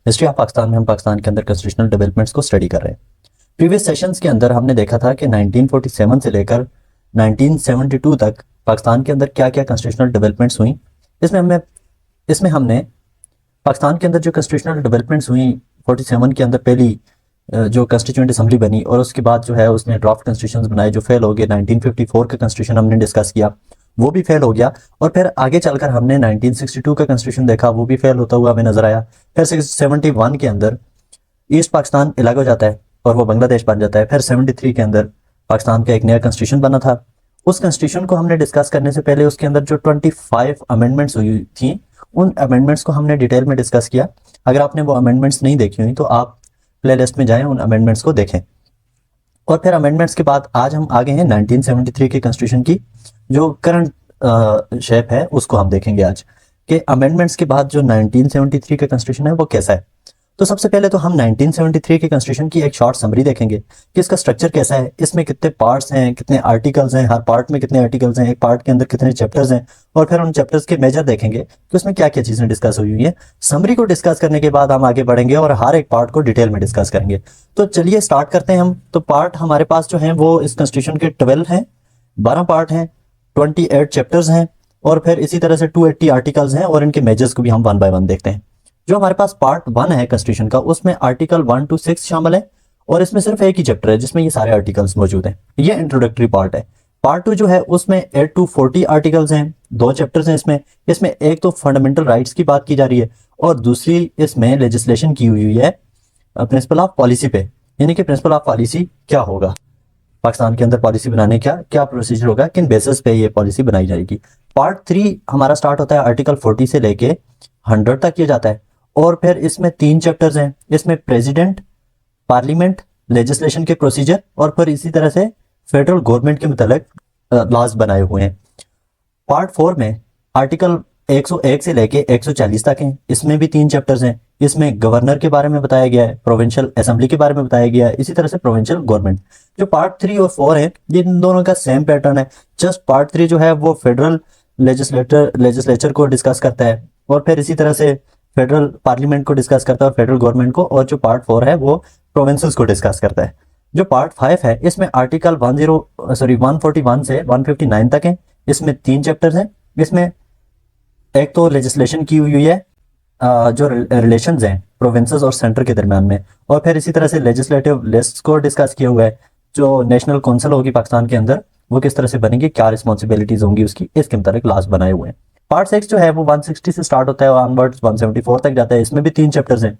History of Pakistan में हम पाकिस्तान के अंदर कॉन्स्टिट्यूशनल डेवलपमेंट्स को स्टडी कर रहे हैं। प्रीवियस सेशंस के अंदर हमने देखा था कि 1947 से लेकर 1972 तक पाकिस्तान के अंदर क्या क्या कॉन्स्टिट्यूशनल डेवलपमेंट्स हुई। इसमें हमने पाकिस्तान के अंदर जो कॉन्स्टिट्यूशनल डेवलपमेंट्स हुई 47 के अंदर पहली जो कॉन्स्टिट्यूएंट असम्बली बनी और उसके बाद जो है उसने ड्राफ्ट कॉन्स्टिट्यूशन बनाए जो फेल हो गए। 1954 का कॉन्स्टिट्यूशन हमने डिस्कस किया, वो भी फेल हो गया। और फिर आगे चलकर हमने 1962 का कॉन्स्टिट्यूशन देखा, वो भी फेल होता हुआ हमें नजर आया। फिर 71 के अंदर ईस्ट पाकिस्तान अलग हो जाता है और वो बांग्लादेश बन जाता है। फिर 73 के अंदर पाकिस्तान का एक नया कॉन्स्टिट्यूशन बना था। उस कॉन्स्टिट्यूशन को हमने डिस्कस करने से पहले उसके अंदर जो 25 अमेंडमेंट्स हुई थी उन अमेंडमेंट्स को हमने डिटेल में डिस्कस किया। अगर आपने वो अमेंडमेंट्स नहीं देखी हुई तो आप प्लेलिस्ट में जाएं, उन अमेंडमेंट्स को देखें। और फिर अमेंडमेंट्स के बाद आज हम आगे हैं 1973 के कॉन्स्टिट्यूशन की जो करंट शेप है उसको हम देखेंगे आज कि अमेंडमेंट्स के बाद जो 1973 का कॉन्स्टिट्यूशन है वो कैसा है। तो सबसे पहले तो हम 1973 के कॉन्स्टिट्यूशन की एक शॉर्ट समरी देखेंगे कि इसका स्ट्रक्चर कैसा है, इसमें कितने पार्ट्स हैं, कितने आर्टिकल्स हैं, हर पार्ट में कितने आर्टिकल्स हैं, एक पार्ट के अंदर कितने चैप्टर्स हैं, और फिर उन चैप्टर्स के मेजर देखेंगे कि उसमें क्या क्या चीजें डिस्कस हुई है। समरी को डिस्कस करने के बाद हम आगे बढ़ेंगे और हर एक पार्ट को डिटेल में डिस्कस करेंगे। तो चलिए स्टार्ट करते हैं हम। तो पार्ट हमारे पास जो है वो इस कॉन्स्टिट्यूशन के 12 हैं, 12 पार्ट हैं, 28 चैप्टर्स हैं और फिर इसी तरह से 280 आर्टिकल्स हैं और इनके मेजर्स को भी हम 1 बाय 1 देखते हैं। जो हमारे पास पार्ट 1 है कॉन्स्टिट्यूशन का उसमें आर्टिकल 1 to 6 शामिल है और इसमें सिर्फ एक ही चैप्टर है जिसमें ये सारे आर्टिकल्स मौजूद हैं। ये इंट्रोडक्टरी पार्ट है। पार्ट 2 जो है उसमें 8 to 40 आर्टिकल्स हैं, 2 चैप्टर्स हैं इसमें एक तो फंडामेंटल राइट्स की बात की जा रही है और दूसरी इसमें लेजिस्लेशन की हुई है प्रिंसिपल ऑफ पॉलिसी पे, यानी कि प्रिंसिपल ऑफ पॉलिसी क्या होगा पाकिस्तान के अंदर, पॉलिसी बनाने का क्या प्रोसीजर होगा, किन बेसिस पे ये पॉलिसी बनाई जाएगी। पार्ट 3 हमारा स्टार्ट होता है आर्टिकल 40 से लेके 100 तक किया जाता है और फिर इसमें 3 चैप्टर्स हैं। इसमें प्रेसिडेंट, पार्लियामेंट, लेजिस्लेशन के प्रोसीजर और फिर इसी तरह से फेडरल गवर्नमेंट के मुतालिक लॉज बनाए हुए हैं। पार्ट 4 में आर्टिकल 101 से लेके 140 तक हैं, इसमें भी 3 चैप्टर्स हैं। इसमें गवर्नर के बारे में बताया गया है, प्रोविंशियल असेंबली के बारे में बताया गया है, इसी तरह से प्रोविंशियल गवर्नमेंट। जो पार्ट 3 और 4 है ये इन दोनों का सेम पैटर्न है, जस्ट पार्ट 3 जो है वो फेडरल लेजिस्लेचर को डिस्कस करता है और फिर इसी तरह से फेडरल पार्लियामेंट को डिस्कस करता है और फेडरल गवर्नमेंट को, और जो पार्ट 4 है वो प्रोविंसेस को डिस्कस करता है। जो पार्ट 5 है इसमें आर्टिकल 141 से 159 तक है, इसमें 3 चैप्टर्स हैं। इसमें एक तो लेजिस्लेशन की हुई है जो रिलेशंस हैं प्रोविंसेस और सेंटर के दरमियान में, और फिर इसी तरह से लेजिस्लेटिव लिस्ट को डिस्कस किया हुआ है। जो नेशनल काउंसिल होगी पाकिस्तान के अंदर वो किस तरह से बनेगी, क्या रिस्पॉन्सिबिलिटीज होंगी उसकी, इसके मुताबिक लॉज बनाए हुए हैं। पार्ट 6 जो है वो 160 से स्टार्ट होता है और ऑनवर्ड्स 174 तक जाता है। इसमें भी 3 चैप्टर्स हैं।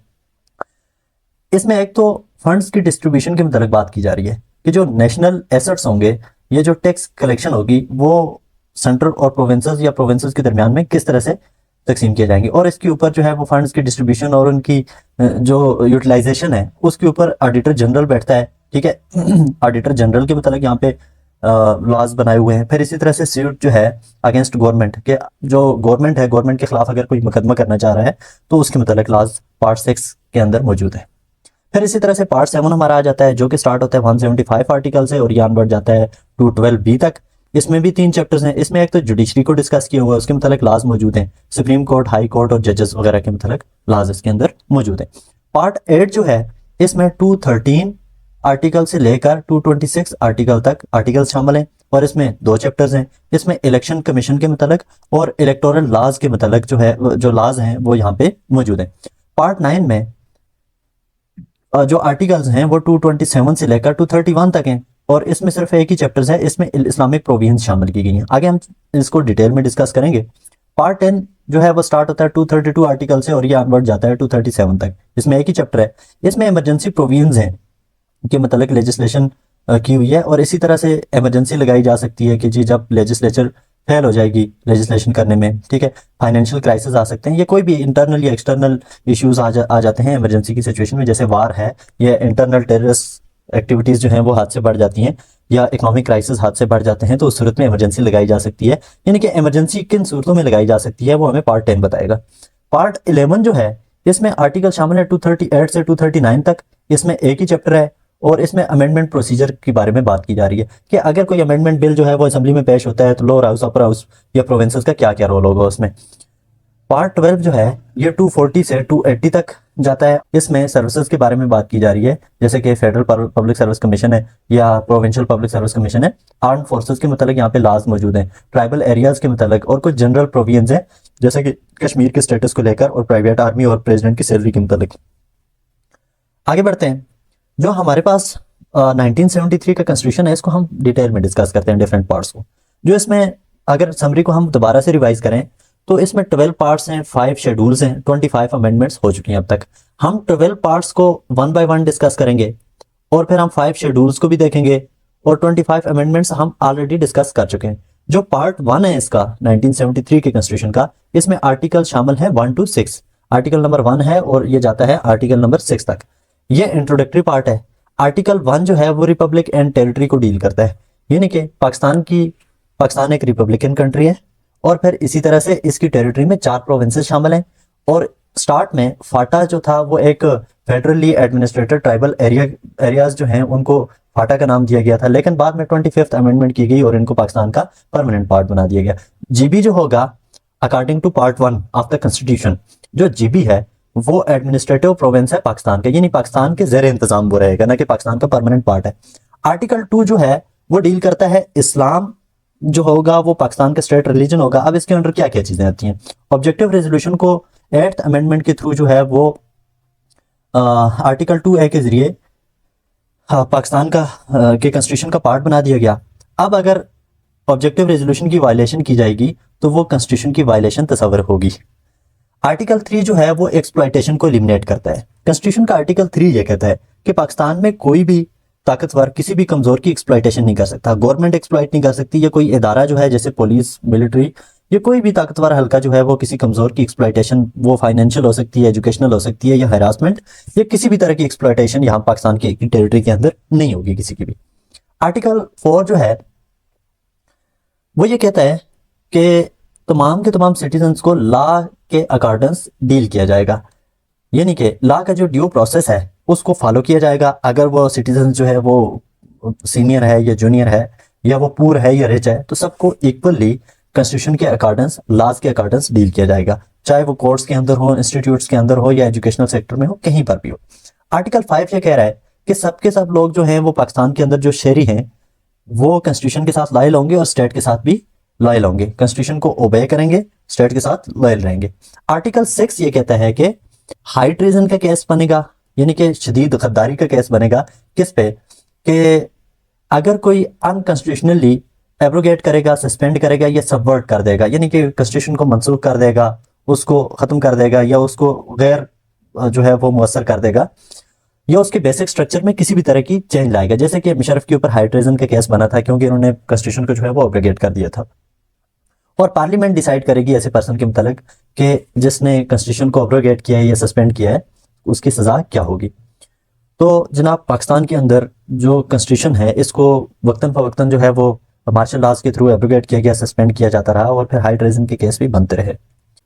इसमें एक तो फंड्स की डिस्ट्रीब्यूशन के मुताबिक बात की जा रही है कि जो नेशनल एसेट्स होंगे, ये जो टैक्स कलेक्शन होगी वो सेंट्रल और प्रोविंसेस या प्रोविंसेस के दरमियान में किस तरह से तकसीम किए जाएंगे, और इसके ऊपर जो है वो फंड्स की डिस्ट्रीब्यूशन और उनकी जो यूटिलाइजेशन है उसके ऊपर ऑडिटर जनरल बैठता है। ठीक है, ऑडिटर जनरल के मुताबिक यहाँ पे लॉज बनाए हुए हैं। फिर इसी तरह से सूट जो है अगेंस्ट गवर्नमेंट के, जो गवर्नमेंट है गवर्नमेंट के खिलाफ अगर कोई मुकदमा करना चाह रहा है तो उसके मुताबिक लॉज पार्ट 6 के अंदर मौजूद है। फिर इसी तरह से पार्ट 7 हमारा आ जाता है जो कि स्टार्ट होता है 175 आर्टिकल से और ये बढ़ जाता है 212B तक। इसमें भी 3 चैप्टर्स हैं। इसमें एक तो जुडिशरी को डिस्कस किया हुआ है, उसके मुताबिक लॉज मौजूद हैं, सुप्रीम कोर्ट, हाई कोर्ट और जजेस वगैरह के मुताबिक लॉज इसके अंदर मौजूद है। पार्ट 8 जो है इसमें 213 आर्टिकल से लेकर 226 आर्टिकल तक आर्टिकल शामिल हैं और इसमें 2 चैप्टर्स हैं। इसमें इलेक्शन कमीशन के मुताबिक और इलेक्टोरल लॉज के मुताबिक जो है जो लॉज हैं वो यहाँ पे मौजूद हैं। पार्ट 9 में जो आर्टिकल्स हैं वो 227 से लेकर 231 तक हैं और इसमें सिर्फ एक ही चैप्टर्स है, इसमें इस्लामिक प्रोविजंस शामिल की गई हैं। आगे हम इसको डिटेल में डिस्कस करेंगे। पार्ट 10 जो है वो स्टार्ट होता है 232 आर्टिकल से और ये बढ़ जाता है 237 तक। इसमें एक ही चैप्टर है। इसमें इमरजेंसी प्रोविजंस हैं के मतलब लेजिस्लेशन की हुई है और इसी तरह से इमरजेंसी लगाई जा सकती है कि जी जब लेजिस्लेचर फेल हो जाएगी लेजिस्लेशन करने में, ठीक है, फाइनेंशियल क्राइसिस आ सकते हैं या कोई भी इंटरनल या एक्सटर्नल इश्यूज आ जाते हैं इमरजेंसी की सिचुएशन में, जैसे वार है या इंटरनल टेररिस्ट एक्टिविटीज जो हैं वो हाथ से बढ़ जाती हैं या इकोनॉमिक क्राइसिस हाथ से बढ़ जाते हैं, तो उस सूरत में इमरजेंसी लगाई जा सकती है। यानी कि इमरजेंसी किन सूरतों में लगाई जा सकती है वो हमें पार्ट 10 बताएगा। पार्ट 11 जो है इसमें आर्टिकल शामिल है 238 से 239 तक। इसमें एक ही चैप्टर है और इसमें अमेंडमेंट प्रोसीजर के बारे में बात की जा रही है कि अगर कोई अमेंडमेंट बिल जो है वो असेंबली में पेश होता है तो लोअर हाउस, अपर हाउस या प्रोविंसेस का क्या क्या रोल होगा उसमें। पार्ट 12 जो है ये 240 से 280 तक जाता है। इसमें सर्विसेज के बारे में बात की जा रही है, जैसे कि फेडरल पब्लिक सर्विस कमीशन है या प्रोविंशियल पब्लिक सर्विस कमीशन है। आर्म फोर्सेस के मतलब यहाँ पे लॉज मौजूद हैं, ट्राइबल एरियाज के मतलब और कुछ जनरल प्रोविजंस हैं, जैसे कि कश्मीर के स्टेटस को लेकर और प्राइवेट आर्मी और प्रेसिडेंट की सैलरी के मतलब। आगे बढ़ते हैं। जो हमारे पास 1973 का कॉन्स्टिट्यूशन है, इसको हम डिटेल में डिस्कस करते हैं डिफरेंट पार्ट्स को। जो इसमें अगर समरी को हम दोबारा से रिवाइज करें तो इसमें 12 पार्ट्स हैं, 5 शेड्यूल्स हैं, 25 अमेंडमेंट्स हो चुकी हैं अब तक। हम 12 पार्ट्स को वन बाय वन डिस्कस करेंगे और फिर हम 5 शेड्यूल्स को भी देखेंगे और 25 अमेंडमेंट्स हम ऑलरेडी डिस्कस कर चुके हैं। जो पार्ट 1 है इसका 1973 के कॉन्स्टिट्यूशन का, इसमें आर्टिकल शामिल है 1 to 6। आर्टिकल नंबर 1 है और ये जाता है आर्टिकल नंबर 6 तक। ये इंट्रोडक्टरी पार्ट है। आर्टिकल 1 जो है वो रिपब्लिक एंड टेरिटरी को डील करता है, यानी कि पाकिस्तान एक रिपब्लिकन कंट्री है और फिर इसी तरह से इसकी टेरिटरी में 4 प्रोविंसेस शामिल हैं। और स्टार्ट में फाटा जो था वो एक फेडरली एडमिनिस्ट्रेटेड ट्राइबल एरियाज जो हैं उनको फाटा का नाम दिया गया था, लेकिन बाद में 25th अमेंडमेंट की गई और इनको पाकिस्तान का परमानेंट पार्ट बना दिया गया। जीबी जो होगा according to part 1 of the constitution, जो जीबी है वो एडमिनिस्ट्रेटिव प्रोविंस है पाकिस्तान का, यानी पाकिस्तान के ज़ेर इंतजाम वो रहेगा, ना कि पाकिस्तान का परमानेंट पार्ट है। आर्टिकल 2 जो है वो डील करता है इस्लाम जो होगा वो पाकिस्तान का स्टेट रिलीजन होगा। अब इसके अंदर क्या क्या चीजें आती हैं? ऑब्जेक्टिव रेजोल्यूशन को 8th अमेंडमेंट के थ्रू जो है वो आर्टिकल 2A के जरिए पाकिस्तान का के कॉन्स्टिट्यूशन का पार्ट बना दिया गया। अब अगर ऑब्जेक्टिव रेजोल्यूशन की वायलेशन की जाएगी तो वो कॉन्स्टिट्यूशन की वायलेशन तस्वर होगी। आर्टिकल 3 जो है वो एक्सप्लॉयटेशन को एलिमिनेट करता है। कॉन्स्टिट्यूशन का आर्टिकल 3 ये कहता है कि पाकिस्तान में कोई भी ताकतवर किसी भी कमजोर की एक्सप्लॉयटेशन नहीं कर सकता, गवर्नमेंट एक्सप्लॉयट नहीं कर सकती, या कोई इदारा जो है जैसे पुलिस, मिलिट्री, या कोई भी ताकतवर हल्का जो है वो किसी कमजोर की एक्सप्लॉयटेशन, वो फाइनेंशियल हो सकती है, एजुकेशनल हो सकती है, या हरासमेंट या किसी भी तरह की एक्सप्लॉयटेशन यहाँ पाकिस्तान की टेरिटरी के अंदर नहीं होगी किसी की भी। आर्टिकल 4 जो है वो ये कहता है कि तमाम के तमाम सिटीजन्स को लॉ के अकॉर्डेंस डील किया जाएगा, यानी कि लॉ का जो ड्यू प्रोसेस है उसको फॉलो किया जाएगा। अगर वो सिटीजन जो है वो सीनियर है या जूनियर है, या वो पुअर है या रिच है, तो सबको इक्वली कॉन्स्टिट्यूशन के अकॉर्डेंस, लॉज के अकॉर्डेंस डील किया जाएगा, चाहे वो कोर्ट्स के अंदर हो, इंस्टीट्यूट्स के अंदर हो, या एजुकेशनल सेक्टर में हो, कहीं पर भी हो। आर्टिकल 5 ये कह रहा है कि सबके सब लोग जो हैं वो पाकिस्तान के अंदर जो शहरी हैं वो कॉन्स्टिट्यूशन के साथ लॉयल होंगे और स्टेट के साथ भी लॉयल होंगे, कॉन्स्टिट्यूशन को ओबे करेंगे, स्टेट के साथ लॉयल रहेंगे। आर्टिकल 6 ये कहता है कि हाई ट्रीजन का केस बनेगा, यानी कि शदीद गद्दारी का केस बनेगा। किस पे? कि अगर कोई अनकॉन्स्टिट्यूशनली एब्रोगेट करेगा, सस्पेंड करेगा या सबवर्ट कर देगा, यानी कि कॉन्स्टिट्यूशन को मनसूख कर देगा, उसको खत्म कर देगा, या उसको गैर जो है वो मुअस्सर कर देगा, या उसके बेसिक स्ट्रक्चर में किसी भी तरह की चेंज लाएगा। जैसे कि मुशर्रफ के ऊपर हाई ट्रीजन का केस बना था क्योंकि उन्होंने कॉन्स्टिट्यूशन को जो है वो एब्रोगेट कर दिया था, और पार्लियामेंट डिसाइड करेगी ऐसे पर्सन के मुतालिक कि जिसने कॉन्स्टिट्यूशन को एब्रोगेट किया है या सस्पेंड किया है उसकी सजा क्या होगी। तो जनाब पाकिस्तान के अंदर जो कॉन्स्टिट्यूशन है इसको वक्तन फवक्तन जो है वो मार्शल लॉज के थ्रू एब्रोगेट किया गया, सस्पेंड किया जाता रहा, और फिर हाई ट्रीजन के केस भी बनते रहे।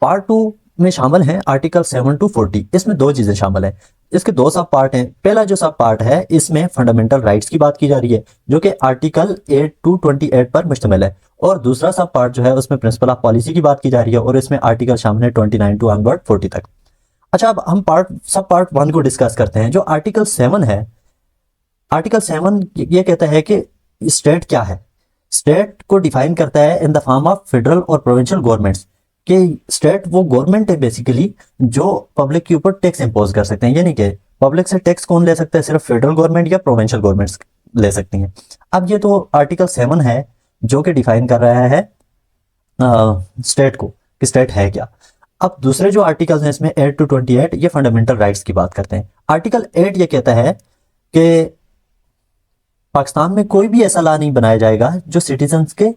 पार्ट 2 में शामिल हैं आर्टिकल 7 to 40। इसमें 2 चीजें शामिल हैं, इसके 2 सब पार्ट हैं। पहला जो सब पार्ट है इसमें फंडामेंटल राइट्स की बात की जा रही है जो कि आर्टिकल 8 to 28 पर मुश्तमिल है, और दूसरा सब पार्ट जो है उसमें प्रिंसिपल ऑफ पॉलिसी की बात की जा रही है और इसमें आर्टिकल शामिल है 29 to ऑनवर्ड 40 तक। अच्छा, अब हम सब पार्ट 1 को डिस्कस करते हैं। जो आर्टिकल 7 है, आर्टिकल 7 ये कहता है कि स्टेट क्या है। स्टेट को डिफाइन करता है in the form of federal और प्रोविंशियल गवर्नमेंट्स, कि स्टेट वो गवर्नमेंट है बेसिकली जो पब्लिक के ऊपर टैक्स इंपोज कर सकते हैं, यानी कि पब्लिक से टैक्स कौन ले सकता है? सिर्फ फेडरल गवर्नमेंट या प्रोविंशियल गवर्नमेंट्स ले सकती हैं। अब ये तो आर्टिकल 7 है जो कि डिफाइन कर रहा है स्टेट को कि स्टेट है क्या। अब दूसरे जो आर्टिकल्स हैं इसमें 8 to 28 ये फंडामेंटल राइट्स की बात करते हैं। आर्टिकल 8 ये कहता है कि पाकिस्तान में कोई भी ऐसा लॉ नहीं बनाया जाएगा जो सिटीजन्स के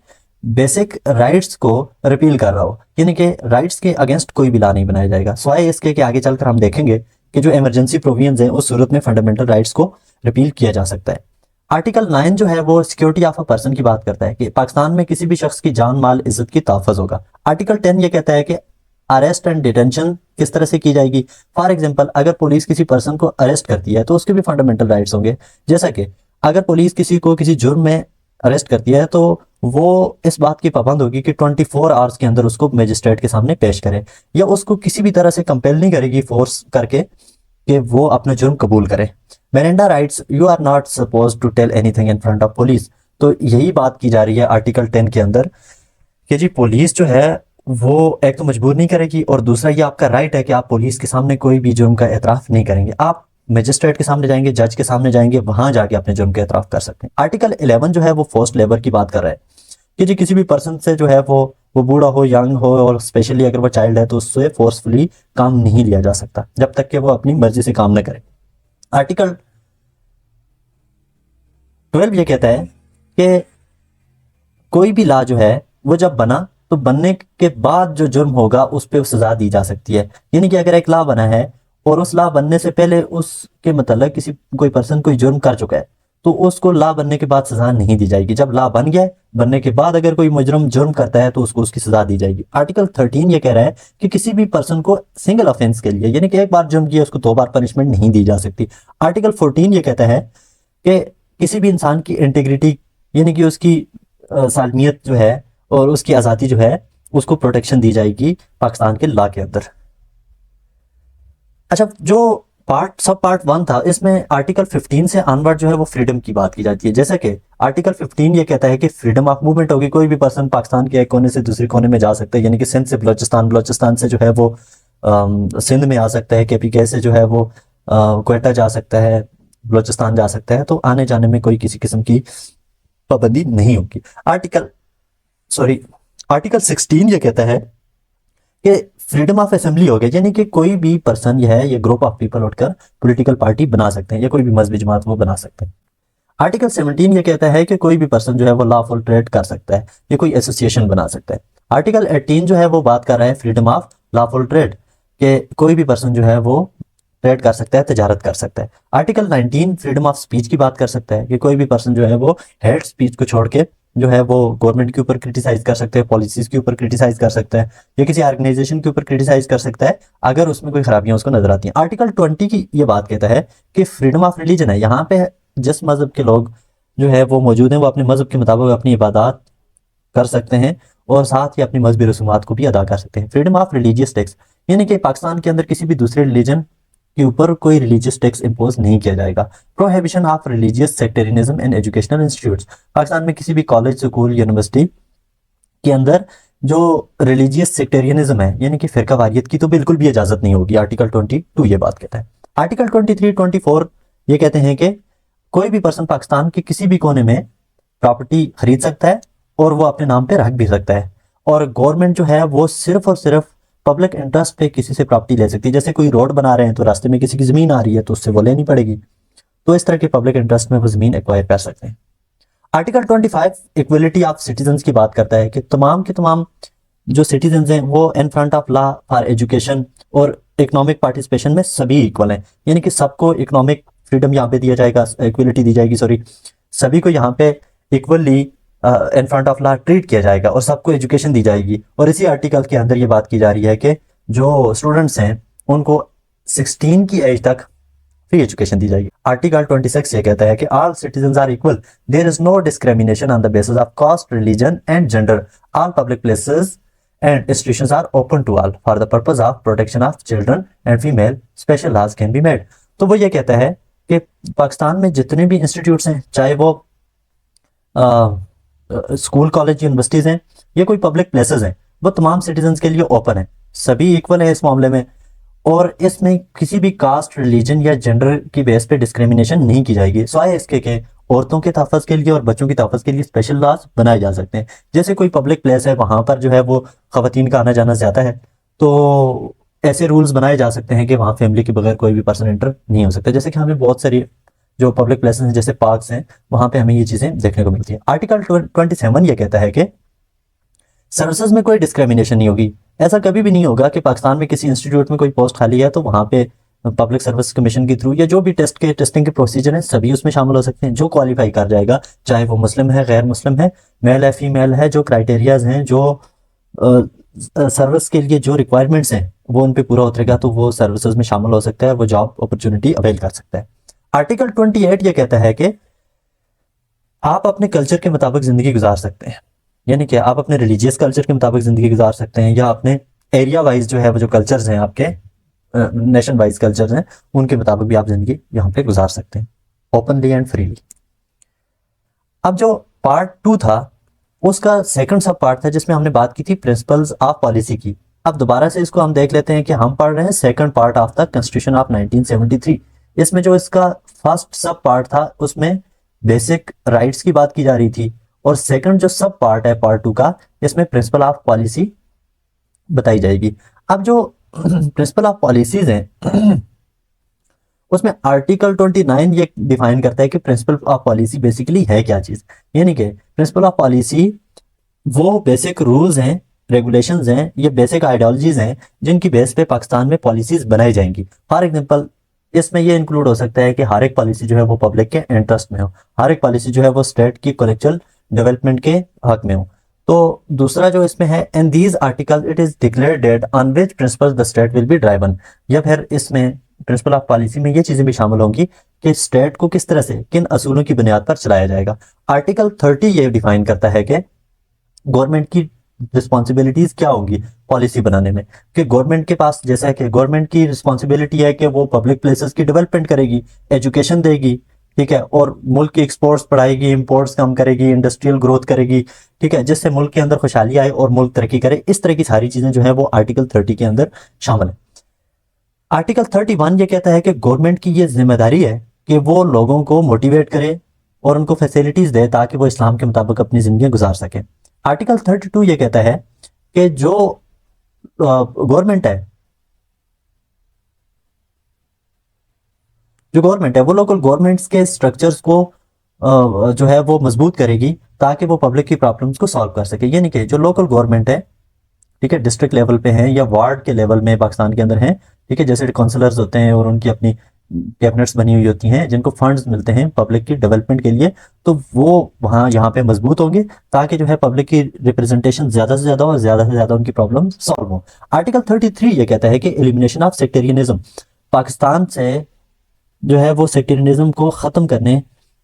बेसिक राइट्स को रिपील कर रहा हो, यानी कि राइट्स के अगेंस्ट कोई भी लॉ नहीं बनाया जाएगा, स्वाय इसके कि आगे चलकर हम देखेंगे कि जो इमरजेंसी प्रोविजंस हैं उस सूरत में फंडामेंटल राइट्स को रिपील किया जा सकता है। आर्टिकल 9 जो है वो सिक्योरिटी ऑफ अ पर्सन की बात करता है कि पाकिस्तान में किसी भी शख्स की जान, माल, इज्जत की तहफ़्फ़ुज़ होगा। आर्टिकल 10 ये कहता है कि अरेस्ट एंड डिटेंशन किस तरह से की जाएगी। फॉर एग्जांपल, अगर पुलिस किसी पर्सन को अरेस्ट करती है तो उसके भी फंडामेंटल राइट्स होंगे, जैसा कि अगर पुलिस किसी को किसी जुर्म में अरेस्ट करती है तो वो इस बात की पाबंद होगी कि 24 आवर्स के अंदर उसको मजिस्ट्रेट के सामने पेश करे, या उसको किसी भी तरह से कंपेल नहीं करेगी फोर्स करके कि वो अपना जुर्म कबूल करे। Miranda rights, you are not suppose to tell anything in front of police. तो यही बात की जा रही है आर्टिकल 10 के अंदर कि जी पुलिस जो है वो एक तो मजबूर नहीं करेगी, और दूसरा ये आपका राइट है कि आप पुलिस के सामने कोई भी जुर्म का एतराफ़ नहीं करेंगे। आप मजिस्ट्रेट के सामने जाएंगे, जज के सामने जाएंगे, वहां जाके अपने जुर्म का एतराफ़ कर सकते हैं। आर्टिकल 11 जो है वो फोर्स्ड लेबर की बात कर रहा है कि जी किसी भी पर्सन से जो है वो बूढ़ा हो, यंग हो, और स्पेशली अगर वो चाइल्ड है तो उससे फोर्सफुली काम नहीं लिया जा सकता जब तक कि वो अपनी मर्जी से काम न करे। आर्टिकल 12 ये कहता है कि कोई भी लॉ जो है वो जब बना तो बनने के बाद जो जुर्म होगा उस पर सजा दी जा सकती है। यानी कि अगर एक लॉ बना है और उस लॉ बनने से पहले उसके मतलब किसी कोई पर्सन कोई जुर्म कर चुका है तो उसको लॉ बनने के बाद सजा नहीं दी जाएगी। जब लॉ बन गया, बनने के बाद अगर कोई मुजरम जुर्म करता है तो उसको उसकी सजा दी जाएगी। आर्टिकल 13 ये कह रहा है कि किसी भी पर्सन को सिंगल ऑफेंस के लिए, यानी कि एक बार जुर्म किया उसको 2 बार पनिशमेंट नहीं दी जा सकती। आर्टिकल 14 ये कहता है कि किसी भी इंसान की इंटीग्रिटी, यानी कि उसकी सालमियत जो है और उसकी आज़ादी जो है उसको प्रोटेक्शन दी जाएगी पाकिस्तान के लॉ के अंदर। अच्छा, जो सब पार्ट 1 था इसमें आर्टिकल 15 से ऑनवर्ड जो है वो फ्रीडम की बात की जाती है। जैसे कि आर्टिकल 15 ये कहता है कि फ्रीडम ऑफ मूवमेंट होगी, कोई भी पर्सन पाकिस्तान के एक कोने से दूसरे कोने में जा सकता है, यानी कि सिंध से बलोचिस्तान, बलोचिस्तान से जो है वो सिंध में आ सकता है, KPK से जो है वो क्वेटा जा सकता है, बलोचिस्तान जा सकता है। तो आने जाने में कोई किसी किस्म की पाबंदी नहीं होगी। आर्टिकल 16 ये कहता है कि फ्रीडम ऑफ असेंबली हो गया, यानी कि कोई भी पर्सन ये ग्रुप ऑफ पीपल उठकर पॉलिटिकल पार्टी बना सकते हैं, या कोई भी मजहबी जमात वो बना सकते हैं। आर्टिकल 17 ये कहता है कि कोई भी पर्सन जो है वो लॉफुल ट्रेड कर सकता है, या कोई एसोसिएशन बना सकता है। आर्टिकल 18 जो है वो बात कर रहा है फ्रीडम ऑफ लॉफुल ट्रेड, कि कोई भी पर्सन जो है वो ट्रेड कर सकता है, तजारत कर सकता है। आर्टिकल 19 फ्रीडम ऑफ स्पीच की बात कर सकता है कि कोई भी पर्सन जो है वो हेट स्पीच को छोड़ के जो है वो गवर्नमेंट के ऊपर क्रिटिसाइज कर सकते हैं, पॉलिसीज के ऊपर क्रिटिसाइज कर सकता है, या किसी ऑर्गेनाइजेशन के ऊपर क्रिटिसाइज कर सकता है अगर उसमें कोई खराबियां उसको नजर आती हैं। आर्टिकल 20 की ये बात कहता है कि फ्रीडम ऑफ रिलीजन है, यहाँ पे जिस मजहब के लोग जो है वो मौजूद हैं वो अपने मजहब के मुताबिक अपनी इबादत कर सकते हैं और साथ ही अपनी मजहबी रसूमात को भी अदा कर सकते हैं। फ्रीडम ऑफ रिलीजियस टैक्स, यानी कि पाकिस्तान के अंदर किसी भी दूसरे रिलीजन के ऊपर कोई रिलीजियस टैक्स इंपोज नहीं किया जाएगा। Prohibition of religious sectarianism in educational institutes, Pakistan में किसी भी कॉलेज, स्कूल, यूनिवर्सिटी के अंदर जो रिलीजियस सेक्टेरियनिज्म है यानी कि फिरका वारियत की तो बिल्कुल भी इजाजत नहीं होगी। आर्टिकल 22 ये बात कहता है। आर्टिकल 23, 24 ये कहते हैं कि कोई भी पर्सन पाकिस्तान के किसी भी कोने में प्रॉपर्टी खरीद सकता है और वो अपने नाम पे रख भी सकता है, और गवर्नमेंट जो है वो सिर्फ और सिर्फ पब्लिक इंटरेस्ट पे किसी से प्रॉपर्टी ले सकती है। जैसे कोई रोड बना रहे हैं तो रास्ते में किसी की जमीन आ रही है तो उससे वो लेनी पड़ेगी, तो इस तरह के पब्लिक इंटरेस्ट में वो जमीन एक्वायर कर सकते हैं। आर्टिकल 25 इक्वलिटी ऑफ सिटीजन्स की बात करता है कि तमाम के तमाम जो सिटीजन्स हैं वो इन front of law for education और इकोनॉमिक पार्टिसिपेशन में सभी इक्वल हैं, यानी कि सबको इकोनॉमिक फ्रीडम यहाँ पे दिया जाएगा, इक्वलिटी दी जाएगी, सभी को यहाँ पे equally in front of law treat किया जाएगा और सबको एजुकेशन दी जाएगी। और इसी आर्टिकल के अंदर ये बात की जा रही है कि जो स्टूडेंट्स हैं उनको 16 की एज तक फ्री एजुकेशन दी जाएगी। आर्टिकल 26 ये कहता है कि all citizens are equal, there is no discrimination on the basis of caste, religion and gender, all public places and institutions are open to all for the purpose of protection of children and female, special laws can be made। तो वो ये कहता है कि पाकिस्तान में जितने भी institutes हैं, चाहे वो स्कूल, कॉलेज, यूनिवर्सिटीज हैं या कोई पब्लिक प्लेसेस हैं, वो तमाम सिटीजन्स के लिए ओपन है, सभी इक्वल है इस मामले में, और इसमें किसी भी कास्ट, रिलीजन या जेंडर की बेस पे डिस्क्रिमिनेशन नहीं की जाएगी। सिवाय इसके कि औरतों के तहफ़्फ़ुज़ के लिए और बच्चों के तहफ़्फ़ुज़ के लिए स्पेशल लॉज बनाए जा सकते हैं। जैसे कोई पब्लिक प्लेस है वहाँ पर जो है वो ख़वातीन का आना जाना ज़्यादा है, तो ऐसे रूल्स बनाए जा सकते हैं कि वहाँ फैमिली के बगैर कोई भी पर्सन एंटर नहीं हो सकता। जैसे कि हमें बहुत सारी जो पब्लिक प्लेसेस हैं जैसे पार्क्स हैं वहाँ पे हमें ये चीज़ें देखने को मिलती हैं। आर्टिकल 27 ये कहता है कि सर्विसेज में कोई डिस्क्रिमिनेशन नहीं होगी। ऐसा कभी भी नहीं होगा कि पाकिस्तान में किसी इंस्टीट्यूट में कोई पोस्ट खाली है तो वहाँ पे पब्लिक सर्विस कमीशन के थ्रू या जो भी टेस्टिंग के प्रोसीजर हैं सभी उसमें शामिल हो सकते हैं। जो क्वालिफाई कर जाएगा, चाहे वो मुस्लिम है, गैर मुस्लिम है, मेल है, फीमेल है, जो क्राइटेरियाज हैं, जो सर्विस के लिए जो रिक्वायरमेंट्स हैं वो उन पे पूरा उतरेगा तो वो सर्विसेज में शामिल हो सकता है, वो जॉब अपॉर्चुनिटी अवेल कर सकता है। आर्टिकल 28 ये कहता है कि आप अपने कल्चर के मुताबिक ज़िंदगी गुजार सकते हैं, यानी कि आप अपने रिलीजियस कल्चर के मुताबिक ज़िंदगी गुजार सकते हैं, या अपने एरिया वाइज जो है वो जो कल्चर्स हैं आपके, नेशन वाइज कल्चर्स हैं, उनके मुताबिक भी आप ज़िंदगी यहाँ पे गुजार सकते हैं ओपनली एंड फ्रीली। अब जो पार्ट 2 था उसका सेकंड सब पार्ट था जिसमें हमने बात की थी प्रिंसिपल्स ऑफ पॉलिसी की। अब दोबारा से इसको हम देख लेते हैं कि हम पढ़ रहे हैं second part of the constitution of 1973। इसमें जो इसका फर्स्ट सब पार्ट था उसमें बेसिक राइट्स की बात की जा रही थी, और सेकंड जो सब पार्ट है पार्ट 2 का, इसमें प्रिंसिपल ऑफ पॉलिसी बताई जाएगी। अब जो प्रिंसिपल ऑफ पॉलिसीज हैं उसमें आर्टिकल 29 ये डिफाइन करता है कि प्रिंसिपल ऑफ पॉलिसी बेसिकली है क्या चीज। यानी कि प्रिंसिपल ऑफ पॉलिसी वो बेसिक रूल्स हैं, रेगुलेशंस हैं, ये बेसिक आइडियोलॉजीज हैं जिनकी बेस पे पाकिस्तान में पॉलिसीज बनाई जाएंगी। फॉर एग्जांपल इसमें ये इंक्लूड हो सकता है कि हर एक पॉलिसी जो है वो पब्लिक के इंटरेस्ट में हो, हर एक पॉलिसी जो है वो स्टेट की कलेक्चुअल डेवलपमेंट के हक में हो। तो दूसरा जो इसमें है, and these article it is declared that on which principle the state will be driven. या फिर इसमें प्रिंसिपल ऑफ पॉलिसी में ये चीजें भी शामिल होंगी कि स्टेट को किस तरह से किन असूलों की बुनियाद पर चलाया जाएगा। आर्टिकल 30 ये डिफाइन करता है कि गवर्नमेंट की रिस्पॉन्सिबिलिटीज क्या होंगी पॉलिसी बनाने में, कि गवर्नमेंट के पास, जैसा है कि गवर्नमेंट की रिस्पॉन्सिबिलिटी है कि वो पब्लिक प्लेसेस की डेवलपमेंट करेगी, एजुकेशन देगी, ठीक है, और मुल्क की एक्सपोर्ट्स बढ़ाएगी, इंपोर्ट्स कम करेगी, इंडस्ट्रियल ग्रोथ करेगी, ठीक है, जिससे मुल्क के अंदर खुशहाली आए और मुल्क तरक्की करे। इस तरह की सारी चीजें जो है वो आर्टिकल 30 के अंदर शामिल है। आर्टिकल 31 ये कहता है कि गवर्नमेंट की ये जिम्मेदारी है कि वो लोगों को मोटिवेट करे और उनको फैसिलिटीज दे ताकि वो इस्लाम के मुताबिक अपनी जिंदगी गुजार सके। आर्टिकल 32 ये कहता है कि जो गवर्नमेंट है वो लोकल गवर्नमेंट्स के स्ट्रक्चर्स को जो है वो मजबूत करेगी ताकि वो पब्लिक की प्रॉब्लम्स को सॉल्व कर सके। यानी कि जो लोकल गवर्नमेंट है, ठीक है, डिस्ट्रिक्ट लेवल पे हैं या वार्ड के लेवल में पाकिस्तान के अंदर हैं, ठीक है, जैसे काउंसलर्स होते हैं और उनकी अपनी कैबिनेट्स बनी हुई होती हैं जिनको फंड्स मिलते हैं पब्लिक की डेवलपमेंट के लिए, तो वो वहाँ यहाँ पे मजबूत होंगे ताकि जो है पब्लिक की रिप्रेजेंटेशन ज्यादा से ज्यादा और ज्यादा से ज्यादा उनकी प्रॉब्लम सॉल्व हो। आर्टिकल 33 ये कहता है कि एलिमिनेशन ऑफ सेक्टेरियनिज्म, पाकिस्तान से जो है वो सेक्टेरियनिज्म को खत्म करने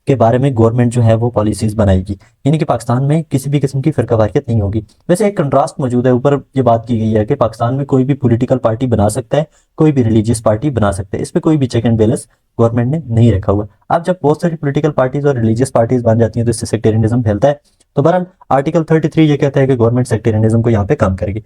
के बारे में गवर्नमेंट जो है वो पॉलिसीज बनाएगी, यानी कि पाकिस्तान में किसी भी किस्म की फिरकावारियत नहीं होगी। वैसे एक कंट्रास्ट मौजूद है, ऊपर ये बात की गई है कि पाकिस्तान में कोई भी पॉलिटिकल पार्टी बना सकता है, कोई भी रिलीजियस पार्टी बना सकता है, इस पर कोई भी चेक एंड बैलेंस गवर्नमेंट ने नहीं रखा हुआ। अब जब बहुत सारी पॉलिटिकल पार्टीज और रिलीजियस पार्टीज बन जाती हैं तो इससे सेक्टेरियनिज्म फैलता है। तो बहरहाल आर्टिकल 33 ये कहता है कि गवर्नमेंट सेक्टेरियनिज्म को यहाँ पे कम करेगी।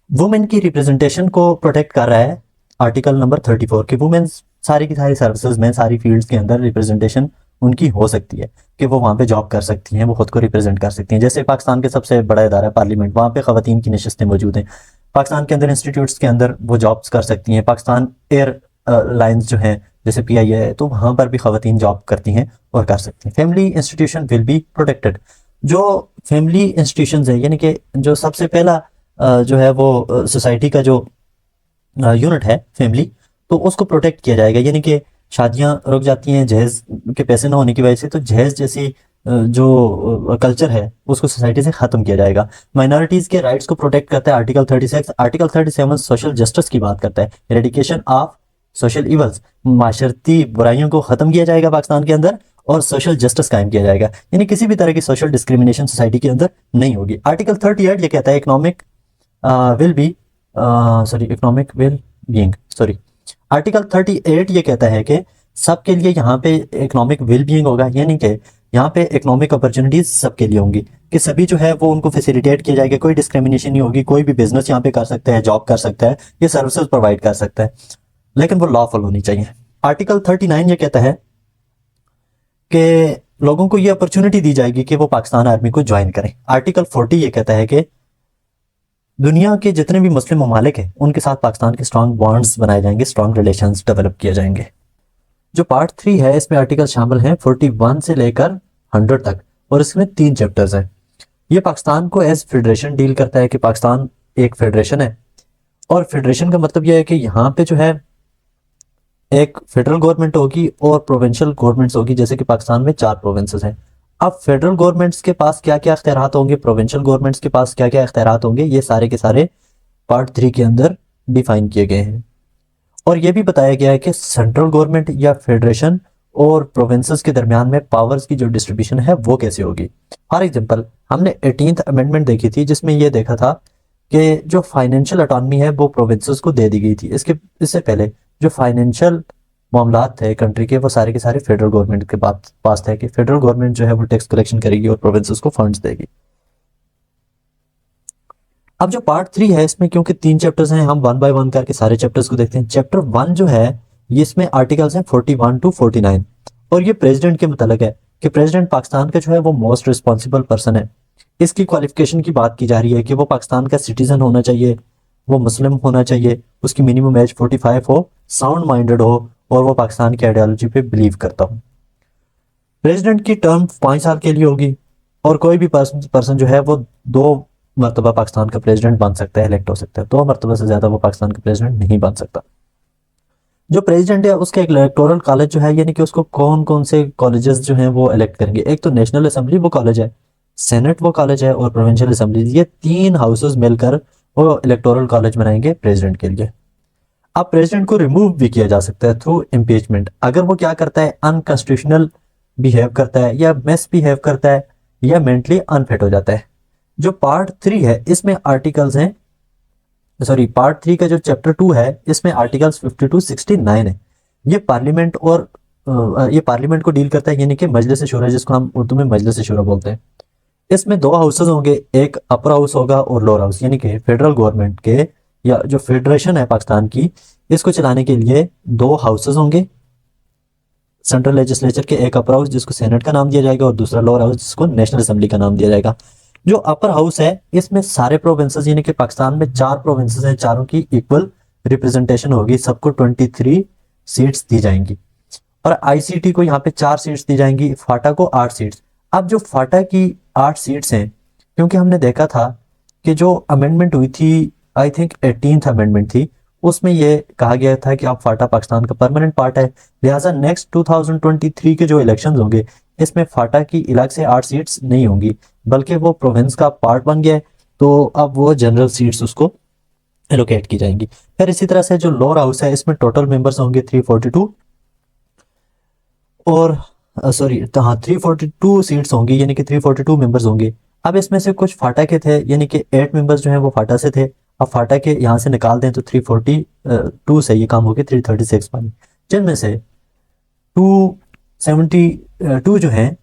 वुमेन की रिप्रेजेंटेशन को प्रोटेक्ट कर रहा है आर्टिकल नंबर 34 कि वुमेन सारी की सारी सर्विसेज में, सारी फील्ड्स के अंदर रिप्रेजेंटेशन उनकी हो सकती है कि वो वहाँ पे जॉब कर सकती हैं, वो खुद को रिप्रेजेंट कर सकती हैं। जैसे पाकिस्तान के सबसे बड़ा इदारा पार्लियामेंट, वहाँ पे खवातीन की नशस्तें मौजूद हैं। पाकिस्तान के अंदर इंस्टीट्यूट्स के अंदर वो जॉब्स कर सकती हैं। पाकिस्तान एयर लाइन्स जो हैं जैसे PIA है, तो वहाँ पर भी खवातीन जॉब करती हैं और कर सकती हैं। Family institution will be protected. जो फैमिली इंस्टीट्यूशन है, यानी कि जो सबसे पहला जो है वो सोसाइटी का जो यूनिट है फैमिली, तो उसको प्रोटेक्ट किया जाएगा। यानी कि शादियां रुक जाती हैं जहेज के पैसे ना होने की वजह से, तो जहेज जैसी जो कल्चर है उसको सोसाइटी से खत्म किया जाएगा। माइनॉरिटीज के राइट्स को प्रोटेक्ट करता है आर्टिकल 36। आर्टिकल 37 सोशल जस्टिस की बात करता है, एरेडिकेशन ऑफ सोशल इवल्स, माशरती बुराइयों को खत्म किया जाएगा पाकिस्तान के अंदर और सोशल जस्टिस कायम किया जाएगा, यानी किसी भी तरह की सोशल डिस्क्रिमिनेशन सोसाइटी के अंदर नहीं होगी। आर्टिकल 38 ये कहता है economic will be economic well being article 38 ये कहता है कि सबके लिए यहाँ पे इकोनॉमिक वेल बीइंग होगा, यानी कि यहाँ पे इकोनॉमिक अपॉर्चुनिटीज सबके लिए होंगी कि सभी जो है वो उनको फैसिलिटेट किया जाएगा, कोई डिस्क्रिमिनेशन नहीं होगी, कोई भी बिजनेस यहाँ पे कर सकता है, जॉब कर सकता है, ये सर्विसेज प्रोवाइड कर सकता है, लेकिन वो लॉफुल होनी चाहिए। आर्टिकल 39 ये कहता है कि लोगों को ये अपॉर्चुनिटी दी जाएगी कि वो पाकिस्तान आर्मी को ज्वाइन करें। आर्टिकल 40 ये कहता है कि दुनिया के जितने भी मुस्लिम ममालिक हैं उनके साथ पाकिस्तान के स्ट्रॉन्ग बॉन्ड्स बनाए जाएंगे, स्ट्रॉन्ग रिलेशंस डेवलप किए जाएंगे। जो पार्ट 3 है इसमें आर्टिकल शामिल हैं 41 से लेकर 100 तक, और इसमें 3 चैप्टर्स हैं। ये पाकिस्तान को एज फेडरेशन डील करता है कि पाकिस्तान एक फेडरेशन है, और फेडरेशन का मतलब यह है कि यहाँ पे जो है एक फेडरल गवर्नमेंट होगी और प्रोविंशियल गवर्नमेंट्स होगी, जैसे कि पाकिस्तान में 4 प्रोविंसेस हैं। अब फेडरल गवर्नमेंट्स के पास क्या क्या अख्तियारात होंगे, प्रोविंशियल गवर्नमेंट्स के पास क्या क्या अख्तियारात होंगे, ये सारे के सारे पार्ट 3 के अंदर डिफाइन किए गए हैं। और ये भी बताया गया है कि सेंट्रल गवर्नमेंट या फेडरेशन और प्रोविंसेस के दरमियान में पावर्स की जो डिस्ट्रीब्यूशन है वो कैसे होगी। फॉर एग्जांपल हमने 18th अमेंडमेंट देखी थी जिसमें ये देखा था कि जो फाइनेंशियल ऑटोनॉमी है वो प्रोविंसेस को दे दी गई थी। इससे पहले जो फाइनेंशियल मामलात थे कंट्री के वो सारे के सारे फेडरल गवर्नमेंट के पास थे कि फेडरल गवर्नमेंट जो है वो टैक्स कलेक्शन करेगी और प्रोविंसेस को फंड्स देगी। अब जो पार्ट 3 है इसमें क्योंकि 3 चैप्टर्स हैं हम 1 बाय 1 करके सारे चैप्टर्स को देखते हैं। चैप्टर 1 जो है ये इसमें आर्टिकल्स हैं 41 टू 49 और ये प्रेसिडेंट के मुतालिक है कि प्रेसिडेंट पाकिस्तान का जो है वो मोस्ट रिस्पॉन्सिबल पर्सन है। इसकी क्वालिफिकेशन की बात की जा रही है कि वो पाकिस्तान का सिटीजन होना चाहिए, वो मुस्लिम होना चाहिए, उसकी मिनिमम एज 45 हो, साउंड माइंडेड हो और वो पाकिस्तान की आइडियोलॉजी पे बिलीव करता हो। प्रेसिडेंट की टर्म 5 साल के लिए होगी और कोई भी पर्सन जो है वो 2 मरतबा पाकिस्तान का प्रेसिडेंट बन सकता है, इलेक्ट हो सकता है। 2 मरतबा से ज्यादा वो पाकिस्तान का प्रेसिडेंट नहीं बन सकता। जो प्रेसिडेंट है उसका एक इलेक्टोरल कॉलेज जो है यानी कि उसको कौन कौन से कॉलेजेस जो हैं वो इलेक्ट करेंगे। एक तो नेशनल असेंबली वो कॉलेज है, सेनेट वो कॉलेज है और प्रोविंशियल असेंबली, ये 3 हाउसेस मिलकर वो इलेक्टोरल कॉलेज बनाएंगे प्रेसिडेंट के लिए। अब प्रेसिडेंट को रिमूव भी किया जा सकता है थ्रू इम्पीचमेंट अगर वो क्या करता है, अनकॉन्स्टिट्यूशनल बिहेव करता है या मिस बिहेव करता है या मेंटली अनफिट हो जाता है। जो पार्ट 3 है इसमें आर्टिकल्स हैं, सॉरी पार्ट 3 का जो चैप्टर 2 है इसमें आर्टिकल्स 50 टू 69 है। ये पार्लियामेंट और ये पार्लियामेंट को डील करता है यानी कि मजलिस शूरा जिसको हम उर्दू में मजलिस शूरा बोलते हैं। इसमें 2 हाउसेज होंगे, एक अपर हाउस होगा और लोअर हाउस यानी कि फेडरल गवर्नमेंट के या जो फेडरेशन है पाकिस्तान की इसको चलाने के लिए 2 हाउसेज होंगे सेंट्रल लेजिस्लेचर के, एक अपर हाउस जिसको सेनेट का नाम दिया जाएगा और दूसरा लोअर हाउस जिसको नेशनल असेंबली का नाम दिया जाएगा। जो अपर हाउस है इसमें सारे प्रोविंसेस यानी कि पाकिस्तान में 4 प्रोविंसेस हैं, चारों की इक्वल रिप्रेजेंटेशन होगी, सबको 23 सीट्स दी जाएंगी और आईसीटी को यहाँ पे 4 सीट्स दी जाएंगी, फाटा को 8 सीट्स। अब जो फाटा की 8 सीट्स हैं क्योंकि हमने देखा था कि जो अमेंडमेंट हुई थी आई थिंक 18th अमेंडमेंट थी उसमें यह कहा गया था कि अब फाटा पाकिस्तान का परमानेंट पार्ट है, लिहाजा नेक्स्ट 2023 के जो इलेक्शंस होंगे इसमें फाटा की अलग से 8 सीट्स नहीं होंगी बल्कि वो प्रोविंस का पार्ट बन गया है, तो अब वो जनरल सीट्स उसको एलोकेट की जाएंगी। फिर इसी तरह से जो लोअर हाउस है इसमें टोटल मेंबर्स होंगे 342 और सॉरी हाँ 342 सीट्स होंगी यानी कि 342 मेंबर्स होंगे। अब इसमें से कुछ फाटा के थे यानी कि 8 मेंबर्स जो हैं वो फाटा से थे, अब फाटा के यहाँ से निकाल दें तो 342 से ये काम हो गए 336 बने, जिनमें से 272 जो हैं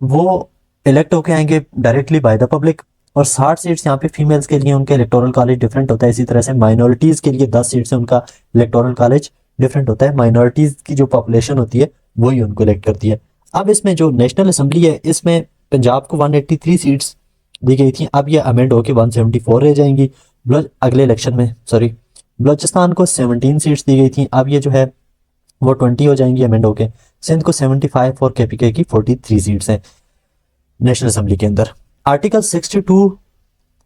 वो इलेक्ट होके आएंगे डायरेक्टली बाय द पब्लिक और 60 सीट्स यहाँ पे फीमेल्स के लिए उनका इलेक्टोरल कॉलेज डिफरेंट होता है। इसी तरह से माइनॉरिटीज के लिए 10 सीट्स है उनका इलेक्टोरल कॉलेज डिफरेंट होता है, माइनॉरिटीज की जो पॉपुलेशन होती है वही उनको इलेक्ट करती है। अब इसमें जो नेशनल असेंबली है इसमें पंजाब को 183 सीट्स दी गई थी, अब ये अमेंड होकर 174 रह जाएंगी अगले इलेक्शन में। सॉरी बलूचिस्तान को 17 सीट्स दी गई थी, अब ये जो है वो 20 हो जाएंगी अमेंड होके। सिंध को 75 और केपीके की 43 सीट्स हैं नेशनल असेंबली के अंदर। आर्टिकल 62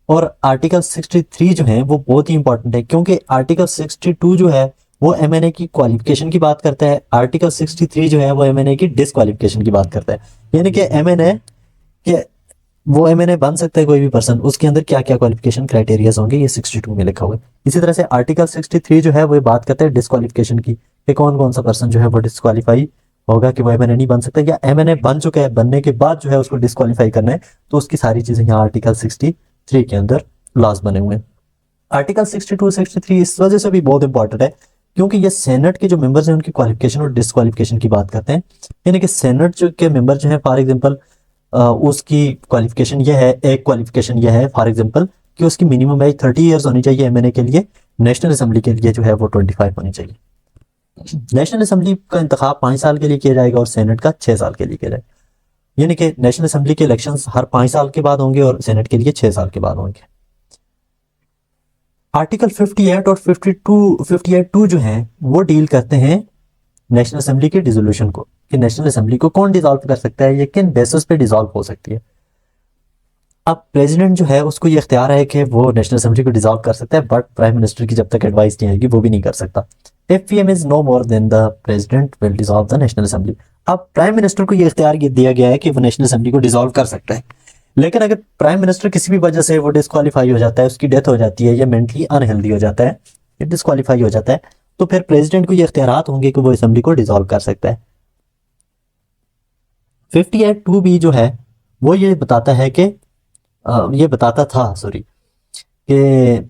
और आर्टिकल 63 जो है वो बहुत ही इंपॉर्टेंट है क्योंकि आर्टिकल 62 जो है वो एमएनए की क्वालिफिकेशन की बात करता है, आर्टिकल 63 जो है वो एमएनए की डिसक्वालिफिकेशन की बात करता है यानी कि एमएनए के वो एमएनए बन सकता है कोई भी पर्सन, उसके अंदर क्या क्या क्वालिफिकेशन क्राइटेरियाज होंगे ये 62 में लिखा हुआ है। इसी तरह से आर्टिकल 63 जो है वो बात करता है डिसक्वालिफिकेशन की कि कौन कौन सा पर्सन जो है वो डिसक्वालीफाई होगा कि वो एमएनए नहीं बन सकता या एमएनए बन चुका है बनने के बाद जो है उसको डिसक्वालीफाई करना है, तो उसकी सारी चीजें यहाँ आर्टिकल 63 के अंदर लॉज बने हुए हैं। आर्टिकल 62 63 इस वजह से भी बहुत इंपॉर्टेंट है क्योंकि ये सेनेट के जो मेंबर्स हैं उनकी क्वालिफिकेशन और डिसक्वालिफिकेशन की बात करते हैं यानी कि सेनेट जो के मेंबर जो है फॉर एग्जांपल उसकी क्वालिफिकेशन ये है, एक क्वालिफिकेशन ये है फॉर एग्जांपल कि उसकी मिनिमम एज 30 इयर्स होनी चाहिए एमएनए के लिए, नेशनल असेंबली के लिए जो है वो 25 होनी चाहिए। नेशनल असेंबली का इंतखाब 5 साल के लिए किया जाएगा और सेनेट का 6 साल के लिए किया जाएगा यानी कि नेशनल असेंबली के इलेक्शंस हर 5 साल के बाद होंगे और सेनेट के लिए 6 साल के बाद होंगे। आर्टिकल 58 और 58(2) जो हैं वो डील करते हैं नेशनल असेंबली के डिसोल्यूशन को कि नेशनल असेंबली को कौन डिसॉल्व कर सकता है, ये किन बेसिस पे डिसॉल्व हो सकती है। अब प्रेसिडेंट जो है उसको ये इख्तियार है कि वो नेशनल असेंबली को डिसॉल्व कर सकता है बट प्राइम मिनिस्टर की जब तक एडवाइस नहीं आएगी वो भी नहीं कर सकता। If PM is no more then the president will dissolve the national assembly. अब प्राइम मिनिस्टर को ये इख्तियार दिया गया है कि वो नेशनल असेंबली को डिसॉल्व कर सकता है, लेकिन अगर प्राइम मिनिस्टर किसी भी वजह से वो डिस्क्वालीफाई हो जाता है, उसकी डेथ हो जाती है या मेंटली अनहेल्दी हो जाता है या डिस्क्वालीफाई हो जाता है, तो फिर प्रेसिडेंट को ये इख्तियारात होंगे कि वो असेंबली को डिसॉल्व कर सकता है। 58(2) भी जो है वो ये बताता है कि ये बताता था सॉरी कि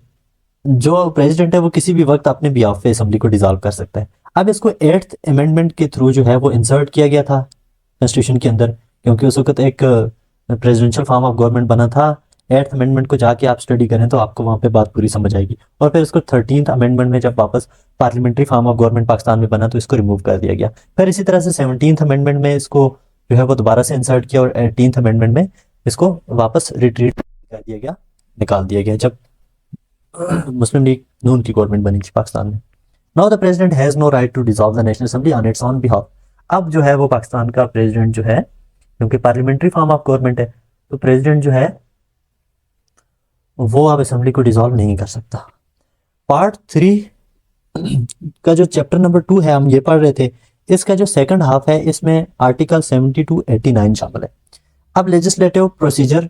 जो प्रेसिडेंट है वो किसी भी वक्त अपने बिहाफ पे असेंबली को डिसॉल्व कर सकता है। अब इसको 8th अमेंडमेंट के थ्रू जो है वो इंसर्ट किया गया था कॉन्स्टिट्यूशन के अंदर, क्योंकि उस वक्त एक प्रेसिडेंशियल फॉर्म ऑफ गवर्नमेंट बना था। 8th अमेंडमेंट को जाके आप स्टडी करें तो आपको वहाँ पे बात पूरी समझ आएगी। और फिर इसको 13th अमेंडमेंट में जब वापस parliamentary form of government Pakistan में बना तो इसको रिमूव कर दिया गया। फिर इसी तरह से 17th अमेंडमेंट में इसको जो है वो दोबारा से इंसर्ट किया और 18th अमेंडमेंट में इसको वापस रिट्रीट कर दिया गया, निकाल दिया गया जब मुस्लिम लीग नून की गवर्नमेंट बनी थी पाकिस्तान में। Now the president has no right to dissolve the national assembly on its on behalf. अब जो है वो पाकिस्तान का प्रेसिडेंट जो है, क्योंकि पार्लियामेंट्री फॉर्म ऑफ गवर्नमेंट है, तो प्रेसिडेंट जो है वो अब असेंबली को डिसॉल्व नहीं कर सकता। पार्ट 3 का जो चैप्टर नंबर 2 है हम ये पढ़ रहे थे, इसका जो सेकंड हाफ है इसमें आर्टिकल 70 to 89 शामिल है। अब लेजिस्लेटिव प्रोसीजर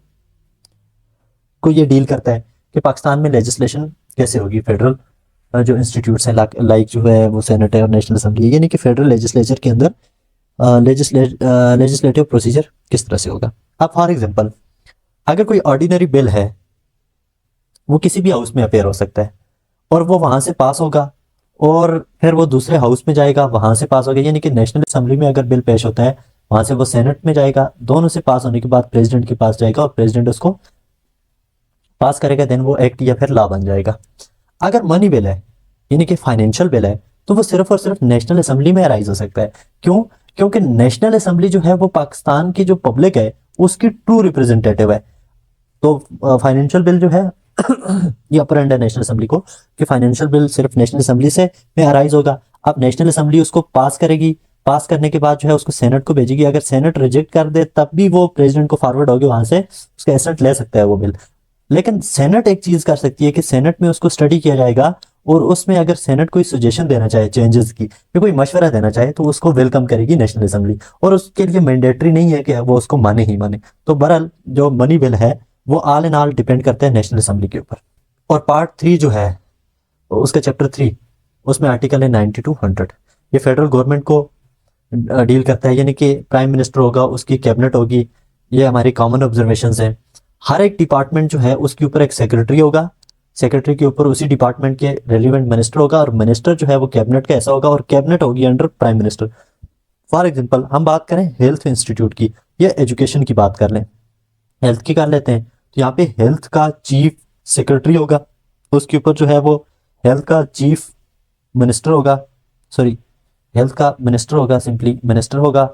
को ये डील करता है कि पाकिस्तान में लेजिस्लेशन कैसे होगी। फेडरल जो इंस्टीट्यूट्स हैं लाइक जो है वो सेनेट है और नेशनल असेंबली, यानी कि फेडरल लेजिस्लेचर के अंदर लेजिस्लेटिव प्रोसीजर किस तरह से होगा। अब फॉर एग्जांपल अगर कोई ऑर्डिनरी बिल है वो किसी भी हाउस में अपेयर हो सकता है और वो वहां से पास होगा और फिर वो दूसरे हाउस में जाएगा, वहां से पास होगा, यानी कि नेशनल असेंबली में अगर बिल पेश होता है वहां से वो सेनेट में जाएगा, दोनों से पास होने के बाद प्रेसिडेंट के पास जाएगा और प्रेसिडेंट उसको पास करेगा, देन वो एक्ट या फिर लॉ बन जाएगा। अगर मनी बिल है यानी कि फाइनेंशियल बिल है तो वो सिर्फ और सिर्फ नेशनल असेंबली में अराइज हो सकता है। क्यों? क्योंकि नेशनल असेंबली जो है वो पाकिस्तान की जो पब्लिक है उसकी ट्रू रिप्रेजेंटेटिव है। तो फाइनेंशियल बिल जो है ये अपर एंड है नेशनल असेंबली को कि फाइनेंशियल बिल सिर्फ नेशनल असेंबली से में अराइज होगा। अब नेशनल असेंबली उसको पास करेगी, पास करने के बाद जो है उसको सेनेट को भेजेगी। अगर सेनेट रिजेक्ट कर दे तब भी वो प्रेसिडेंट को फॉरवर्ड होगी, वहां से उसका एसेंट ले सकता है वो बिल। लेकिन सेनेट एक चीज कर सकती है कि सेनेट में उसको स्टडी किया जाएगा और उसमें अगर सेनेट कोई सजेशन देना चाहे चेंजेस की या कोई मशवरा देना चाहे तो उसको वेलकम करेगी नेशनल असेंबली, और उसके लिए मैंडेटरी नहीं है कि वो उसको माने ही माने। तो बहरहाल जो मनी बिल है वो ऑल इन ऑल डिपेंड करते हैं नेशनल असेंबली के ऊपर। और पार्ट 3 जो है उसका चैप्टर 3 उसमें आर्टिकल है 90 to 100। ये फेडरल गवर्नमेंट को डील करता है, यानी कि प्राइम मिनिस्टर होगा, उसकी कैबिनेट होगी, ये हमारी कॉमन ऑब्जर्वेशन है। हर एक डिपार्टमेंट जो है उसके ऊपर एक सेक्रेटरी होगा, सेक्रेटरी के ऊपर उसी डिपार्टमेंट के रेलिवेंट मिनिस्टर होगा और मिनिस्टर जो है वो कैबिनेट का ऐसा होगा और कैबिनेट होगी under prime minister. For example हम बात करें हेल्थ इंस्टीट्यूट की या एजुकेशन की बात कर लें, हेल्थ की कर लेते हैं, तो यहाँ पे हेल्थ का चीफ सेक्रेटरी होगा, उसके ऊपर जो है वो हेल्थ का चीफ मिनिस्टर होगा, सॉरी हेल्थ का मिनिस्टर होगा, सिंपली मिनिस्टर होगा।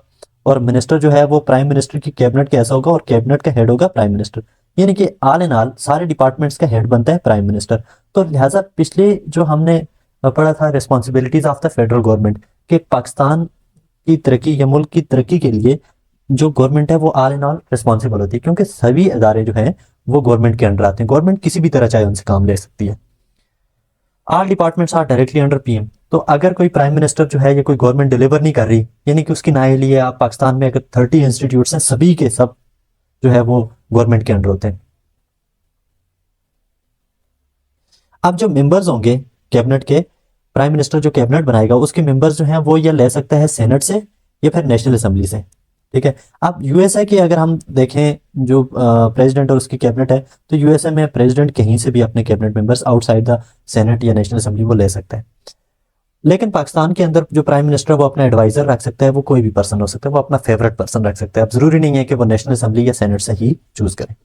और मिनिस्टर जो है वो प्राइम मिनिस्टर की कैबिनेट का ऐसा होगा और कैबिनेट का हेड होगा प्राइम मिनिस्टर, यानी कि ऑल इन ऑल सारे डिपार्टमेंट्स का हेड बनता है प्राइम मिनिस्टर। तो लिहाजा पिछले जो हमने पढ़ा था responsibilities of the federal government कि पाकिस्तान की तरक्की या मुल्क की तरक्की के लिए जो गवर्नमेंट है वो ऑल इन ऑल रिस्पॉन्सिबल होती है, क्योंकि सभी अदारे जो हैं वो गवर्नमेंट के अंडर आते हैं। गवर्नमेंट किसी भी तरह चाहे उनसे काम ले सकती है। All departments are directly under PM. तो अगर कोई प्राइम मिनिस्टर जो है या कोई गवर्नमेंट डिलीवर नहीं कर रही, यानी कि उसकी नाअहली है, आप पाकिस्तान में अगर 30 इंस्टीट्यूट्स हैं सभी के सब जो है वो गवर्नमेंट के अंडर होते हैं। अब जो मेंबर्स होंगे कैबिनेट के, प्राइम मिनिस्टर जो कैबिनेट बनाएगा उसके मेंबर्स जो हैं वो ये ले सकता है सेनेट से या फिर नेशनल असेंबली से। ठीक है। अब यूएसए की अगर हम देखें जो प्रेसिडेंट और उसकी कैबिनेट है, तो यूएसए में प्रेसिडेंट कहीं से भी अपने cabinet members outside the senate या नेशनल असेंबली वो ले सकता है। लेकिन पाकिस्तान के अंदर जो प्राइम मिनिस्टर वो अपना एडवाइजर रख सकता है, वो कोई भी पर्सन हो सकता है, वो अपना फेवरेट पर्सन रख सकता है। अब जरूरी नहीं है कि वो नेशनल असेंबली या सेनेट से ही चूज करें।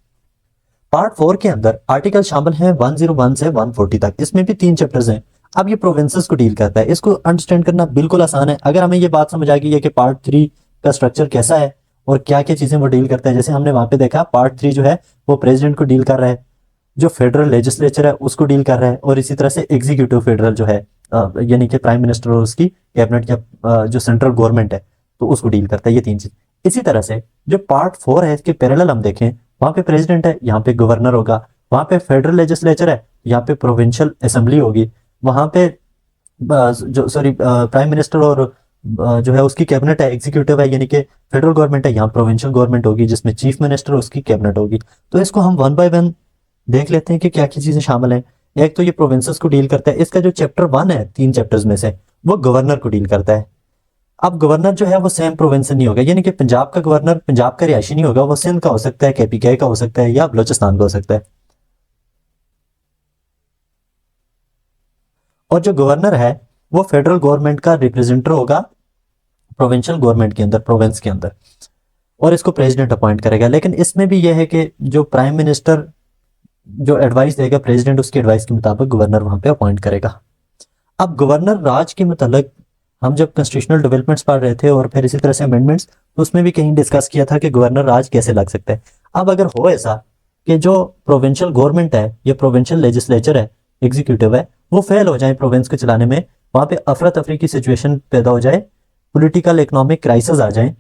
पार्ट 4 के अंदर आर्टिकल शामिल है 101 से 140 तक, इसमें भी 3 चैप्टर्स हैं। अब ये प्रोविंसेस को डील करता है, इसको अंडरस्टैंड करना बिल्कुल आसान है अगर हमें ये बात समझ आ गई है कि पार्ट 3 का स्ट्रक्चर कैसा है और क्या क्या चीजें वो डील करता है। जैसे हमने वहां पे देखा पार्ट 3 जो है वो प्रेसिडेंट को डील कर रहा है, जो फेडरल लेजिस्लेचर है उसको डील कर रहा है, और इसी तरह से एग्जीक्यूटिव फेडरल जो है यानी कि प्राइम मिनिस्टर और उसकी कैबिनेट या जो सेंट्रल गवर्नमेंट है तो उसको डील करता है, ये 3 चीज। इसी तरह से जो पार्ट 4 है इसके पैरेलल हम देखें, वहां पे प्रेसिडेंट है, यहाँ पे गवर्नर होगा, वहां पे फेडरल लेजिस्लेचर है, यहाँ पे प्रोविंशियल असेंबली होगी, वहां पे जो सॉरी प्राइम मिनिस्टर और जो है उसकी कैबिनेट है, एग्जीक्यूटिव है यानी कि फेडरल गवर्नमेंट है, यहाँ प्रोविंशियल गवर्नमेंट होगी जिसमें चीफ मिनिस्टर और उसकी कैबिनेट होगी। तो इसको हम 1 बाय 1 देख लेते हैं कि क्या क्या चीजें शामिल हैं। एक तो ये प्रोविंसेस को डील करता है, इसका जो चैप्टर 1 है 3 चैप्टर्स में से वो गवर्नर को डील करता है। अब गवर्नर जो है वो सेम प्रोविंस नहीं होगा, यानी कि पंजाब का गवर्नर पंजाब का रिहायशी नहीं होगा, वो सिंध का हो सकता है, केपीके का हो सकता है, या बलोचिस्तान का हो सकता है। और जो गवर्नर है वो फेडरल गवर्नमेंट का रिप्रेजेंटेटिव होगा प्रोविंशियल गवर्नमेंट के अंदर, प्रोविंस के अंदर, और इसको प्रेसिडेंट अपॉइंट करेगा। लेकिन इसमें भी यह है कि जो प्राइम मिनिस्टर जो एडवाइस देगा प्रेसिडेंट, उसकी एडवाइस के मुताबिक गवर्नर वहां पे अपॉइंट करेगा। अब गवर्नर राज के मतलब हम जब कॉन्स्टिट्यूशनल डेवलपमेंट्स पढ़ रहे थे और फिर इसी तरह से अमेंडमेंट्स, तो उसमें भी कहीं डिस्कस किया था कि गवर्नर राज कैसे लग सकता है। अब अगर हो ऐसा कि जो प्रोविंशियल गवर्नमेंट है या प्रोविंशियल लेजिस्लेचर है, एग्जीक्यूटिव है, वो फेल हो जाए प्रोविंस को चलाने में, वहां पे अफरा तफरी की सिचुएशन पैदा हो जाए, पॉलिटिकल इकोनॉमिक क्राइसिस आ जाए,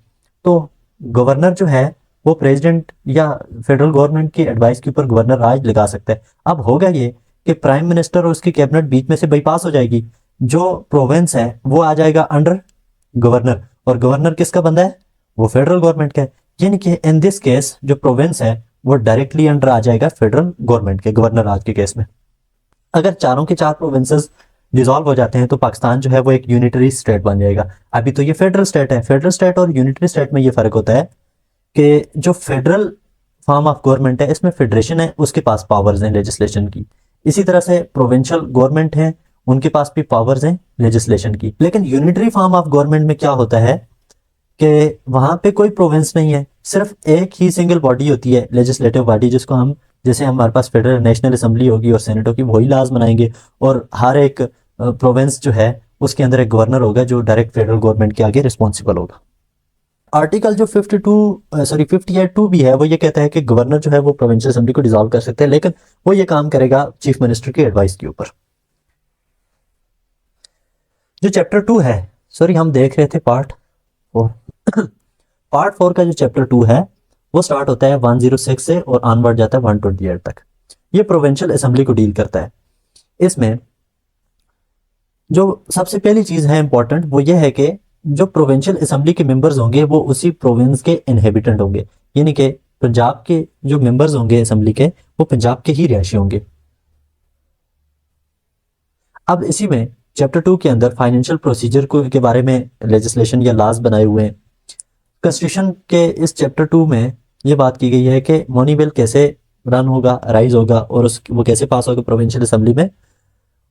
तो गवर्नर जो है वो प्रेसिडेंट या फेडरल गवर्नमेंट की एडवाइस के ऊपर गवर्नर राज लगा सकता है। अब होगा ये कि प्राइम मिनिस्टर और उसकी कैबिनेट बीच में से बाईपास हो जाएगी, जो प्रोविंस है वो आ जाएगा अंडर गवर्नर, और गवर्नर किसका बंदा है, वो फेडरल गवर्नमेंट का है। यानी कि इन दिस केस जो प्रोविंस है वो डायरेक्टली अंडर आ जाएगा फेडरल गवर्नमेंट के, गवर्नर राज के केस में। अगर चारों के चार प्रोविंसेस डिसॉल्व हो जाते हैं तो पाकिस्तान जो है वो एक यूनिटरी स्टेट बन जाएगा। अभी तो ये फेडरल स्टेट है। फेडरल स्टेट और यूनिटरी स्टेट में ये फर्क होता है कि जो फेडरल फॉर्म ऑफ गवर्नमेंट है, इसमें फेडरेशन है, उसके पास पावर्स हैं लेजिस्लेशन की। इसी तरह से प्रोविंशियल गवर्नमेंट है, उनके पास भी पावर्स हैं लेजिस्लेशन की। लेकिन यूनिटरी फॉर्म ऑफ गवर्नमेंट में क्या होता है कि वहां पे कोई प्रोविंस नहीं है, सिर्फ एक ही सिंगल बॉडी होती है, लेजिस्लेटिव बॉडी, जिसको हम, जैसे हमारे पास फेडरल नेशनल असेंबली होगी और सेनेट होगी, वही लाज बनाएंगे, और हर एक प्रोविंस जो है उसके अंदर एक गवर्नर होगा जो डायरेक्ट फेडरल गवर्नमेंट के आगे रिस्पॉन्सिबल होगा। आर्टिकल जो 58(2) भी है, वो ये कहता है कि गवर्नर जो है वो प्रोविंशियल असेंबली को डिसॉल्व कर सकते हैं, लेकिन वो ये काम करेगा चीफ मिनिस्टर की एडवाइस के ऊपर। जो चैप्टर 2 है, सॉरी हम देख रहे थे पार्ट 4 पार्ट 4 का जो चैप्टर 2 है वो स्टार्ट होता है 106 से और ऑनवर्ड जाता है 128 तक। ये प्रोविंशियल असेंबली को डील करता है। इसमें जो सबसे पहली चीज है इंपॉर्टेंट, वो ये है कि जो प्रोविंशियल असेंबली के मेंबर्स होंगे वो उसी प्रोविंस के इनहेबिटेंट होंगे, यानी कि पंजाब के जो मेंबर्स होंगे असेंबली के वो पंजाब के ही रिहायशी होंगे। अब इसी में चैप्टर 2 के अंदर फाइनेंशियल प्रोसीजर को के बारे में लेजिस्लेशन या लॉज बनाए हुए हैं। कॉन्स्टिट्यूशन के इस चैप्टर 2 में ये बात की गई है कि मनी बिल कैसे रन होगा, राइज होगा, और वो कैसे पास होगा प्रोविंशियल असेंबली में,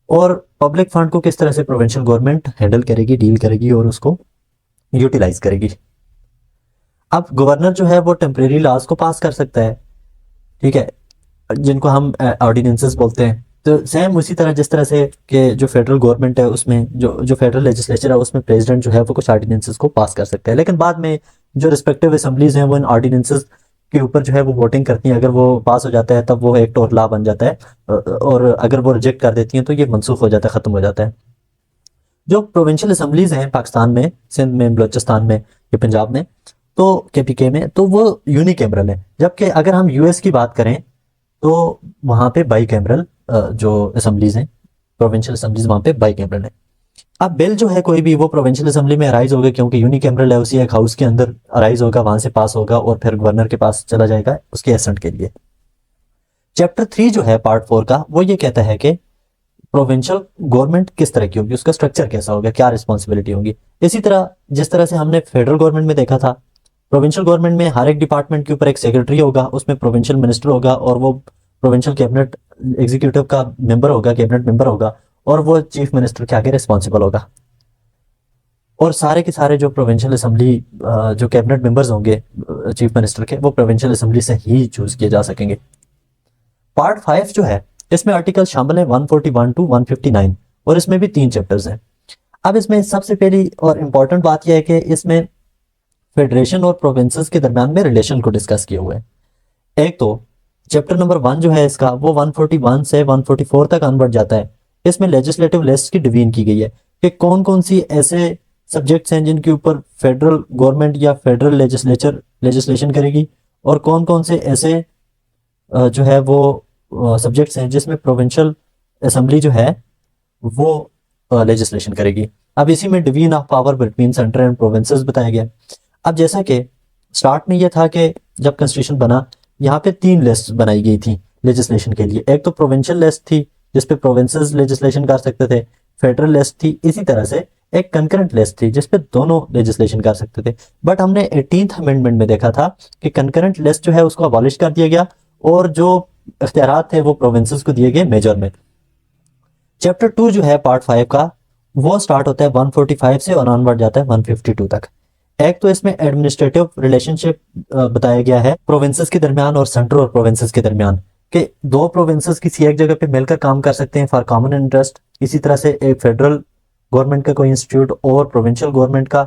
और पब्लिक फंड को किस तरह से प्रोविंशियल गवर्नमेंट हैंडल करेगी, डील करेगी और उसको यूटिलाइज करेगी। अब गवर्नर जो है वो टेम्परेरी लॉज को पास कर सकता है, ठीक है, जिनको हम ऑर्डिनेंसेस बोलते हैं। तो सेम उसी तरह जिस तरह से कि जो फेडरल गवर्नमेंट है उसमें जो फेडरल लेजिस्लेचर है उसमें प्रेसिडेंट जो है वो कुछ ऑर्डिनेंसेस को पास कर सकता है, लेकिन बाद में जो रिस्पेक्टिव असेंबलीज हैं वो इन ऑर्डिनेंसेस के ऊपर जो है वो वोटिंग करती हैं। अगर वो पास हो जाता है तब वो एक्ट और लॉ बन जाता है, और अगर वो रिजेक्ट कर देती हैं तो ये मनसूख हो जाता है, खत्म हो जाता है। जो प्रोविंशियल असेंबलीज हैं पाकिस्तान में, सिंध में, बलोचिस्तान में या पंजाब में, तो केपीके में, तो वो यूनिकैमरल है। जबकि अगर हम यूएस की बात करें तो वहां पे बाई कैमरल जो असेंबलीज हैं, प्रोविंशियल असेंबलीज वहां पे बाई कैमरल है। अब बिल जो है कोई भी वो प्रोविंशियल असेंबली में अराइज होगा, क्योंकि यूनिकैमरल है, उसी एक हाउस के अंदर अराइज होगा, वहां से पास होगा और फिर गवर्नर के पास चला जाएगा उसके एसेंट के लिए। चैप्टर 3 जो है पार्ट 4 का, वो ये कहता है कि प्रोविंशियल गवर्नमेंट किस तरह की होगी, उसका स्ट्रक्चर कैसा होगा, क्या रिस्पॉन्सिबिलिटी होगी। इसी तरह जिस तरह से हमने फेडरल गवर्नमेंट में देखा था, प्रोविंशियल गवर्नमेंट में हर एक डिपार्टमेंट के ऊपर एक सेक्रेटरी होगा, उसमें प्रोविंशियल मिनिस्टर होगा, और वो प्रोविंशियल कैबिनेट एग्जीक्यूटिव का मेंबर होगा, कैबिनेट मेंबर होगा, और वो चीफ मिनिस्टर के आगे रिस्पॉन्सिबल होगा। और सारे के सारे जो प्रोविंशियल असेंबली जो कैबिनेट मेंबर्स होंगे चीफ मिनिस्टर के, वो प्रोविंशियल असेंबली से ही चूज किए जा सकेंगे। पार्ट 5 जो है इसमें आर्टिकल शामिल है 141 टू 159, और इसमें भी 3 चैप्टर्स हैं। अब इसमें सबसे पहली और इम्पॉर्टेंट बात यह है कि इसमें फेडरेशन और प्रोविंसेस के दरमियान में रिलेशन को डिस्कस किए हुए हैं। एक तो चैप्टर नंबर 1 जो है इसका, वो 141 से 144 तक अनवर्ड जाता है। इसमें लेजिस्लेटिव लिस्ट की डिवीजन की गई है कि कौन कौन सी ऐसे सब्जेक्ट्स हैं जिनके ऊपर फेडरल गवर्नमेंट या फेडरल लेजिस्लेचर लेजिस्लेशन करेगी, और कौन कौन से ऐसे जो है वो सब्जेक्ट्स हैं जिसमें प्रोविंशियल असेंबली जो है वो लेजिस्लेशन करेगी। अब इसी में division of power between centre and provinces बताया गया। अब जैसा कि स्टार्ट में यह था कि जब कॉन्स्टिट्यूशन बना, यहाँ पे 3 लिस्ट बनाई गई थी लेजिस्लेशन के लिए। एक तो प्रोविंशियल लिस्ट थी जिसपे प्रोविंसेस लेजिस्लेशन कर सकते थे, फेडरल लिस्ट थी, इसी तरह से एक कंकरेंट लिस्ट थी जिसपे दोनों लेजिस्लेशन कर सकते थे, बट हमने 18th अमेंडमेंट में देखा था कि कंकरेंट लिस्ट जो है उसको अबॉलिश कर दिया गया और जो इख्तियारात थे वो प्रोविंसेस को दिए गए मेजर में। चैप्टर 2 जो है पार्ट 5 का, वो स्टार्ट होता है 145 से और ऑनवर्ड जाता है 152 तक। एक तो इसमें एडमिनिस्ट्रेटिव रिलेशनशिप बताया गया है प्रोविंसेस के दरमियान और सेंटर और प्रोविंसेस के दरमियान, कि दो प्रोविंसेस किसी एक जगह पे मिलकर काम कर सकते हैं फॉर कॉमन इंटरेस्ट। इसी तरह से एक फेडरल गवर्नमेंट का कोई इंस्टीट्यूट और प्रोविंशियल गवर्नमेंट का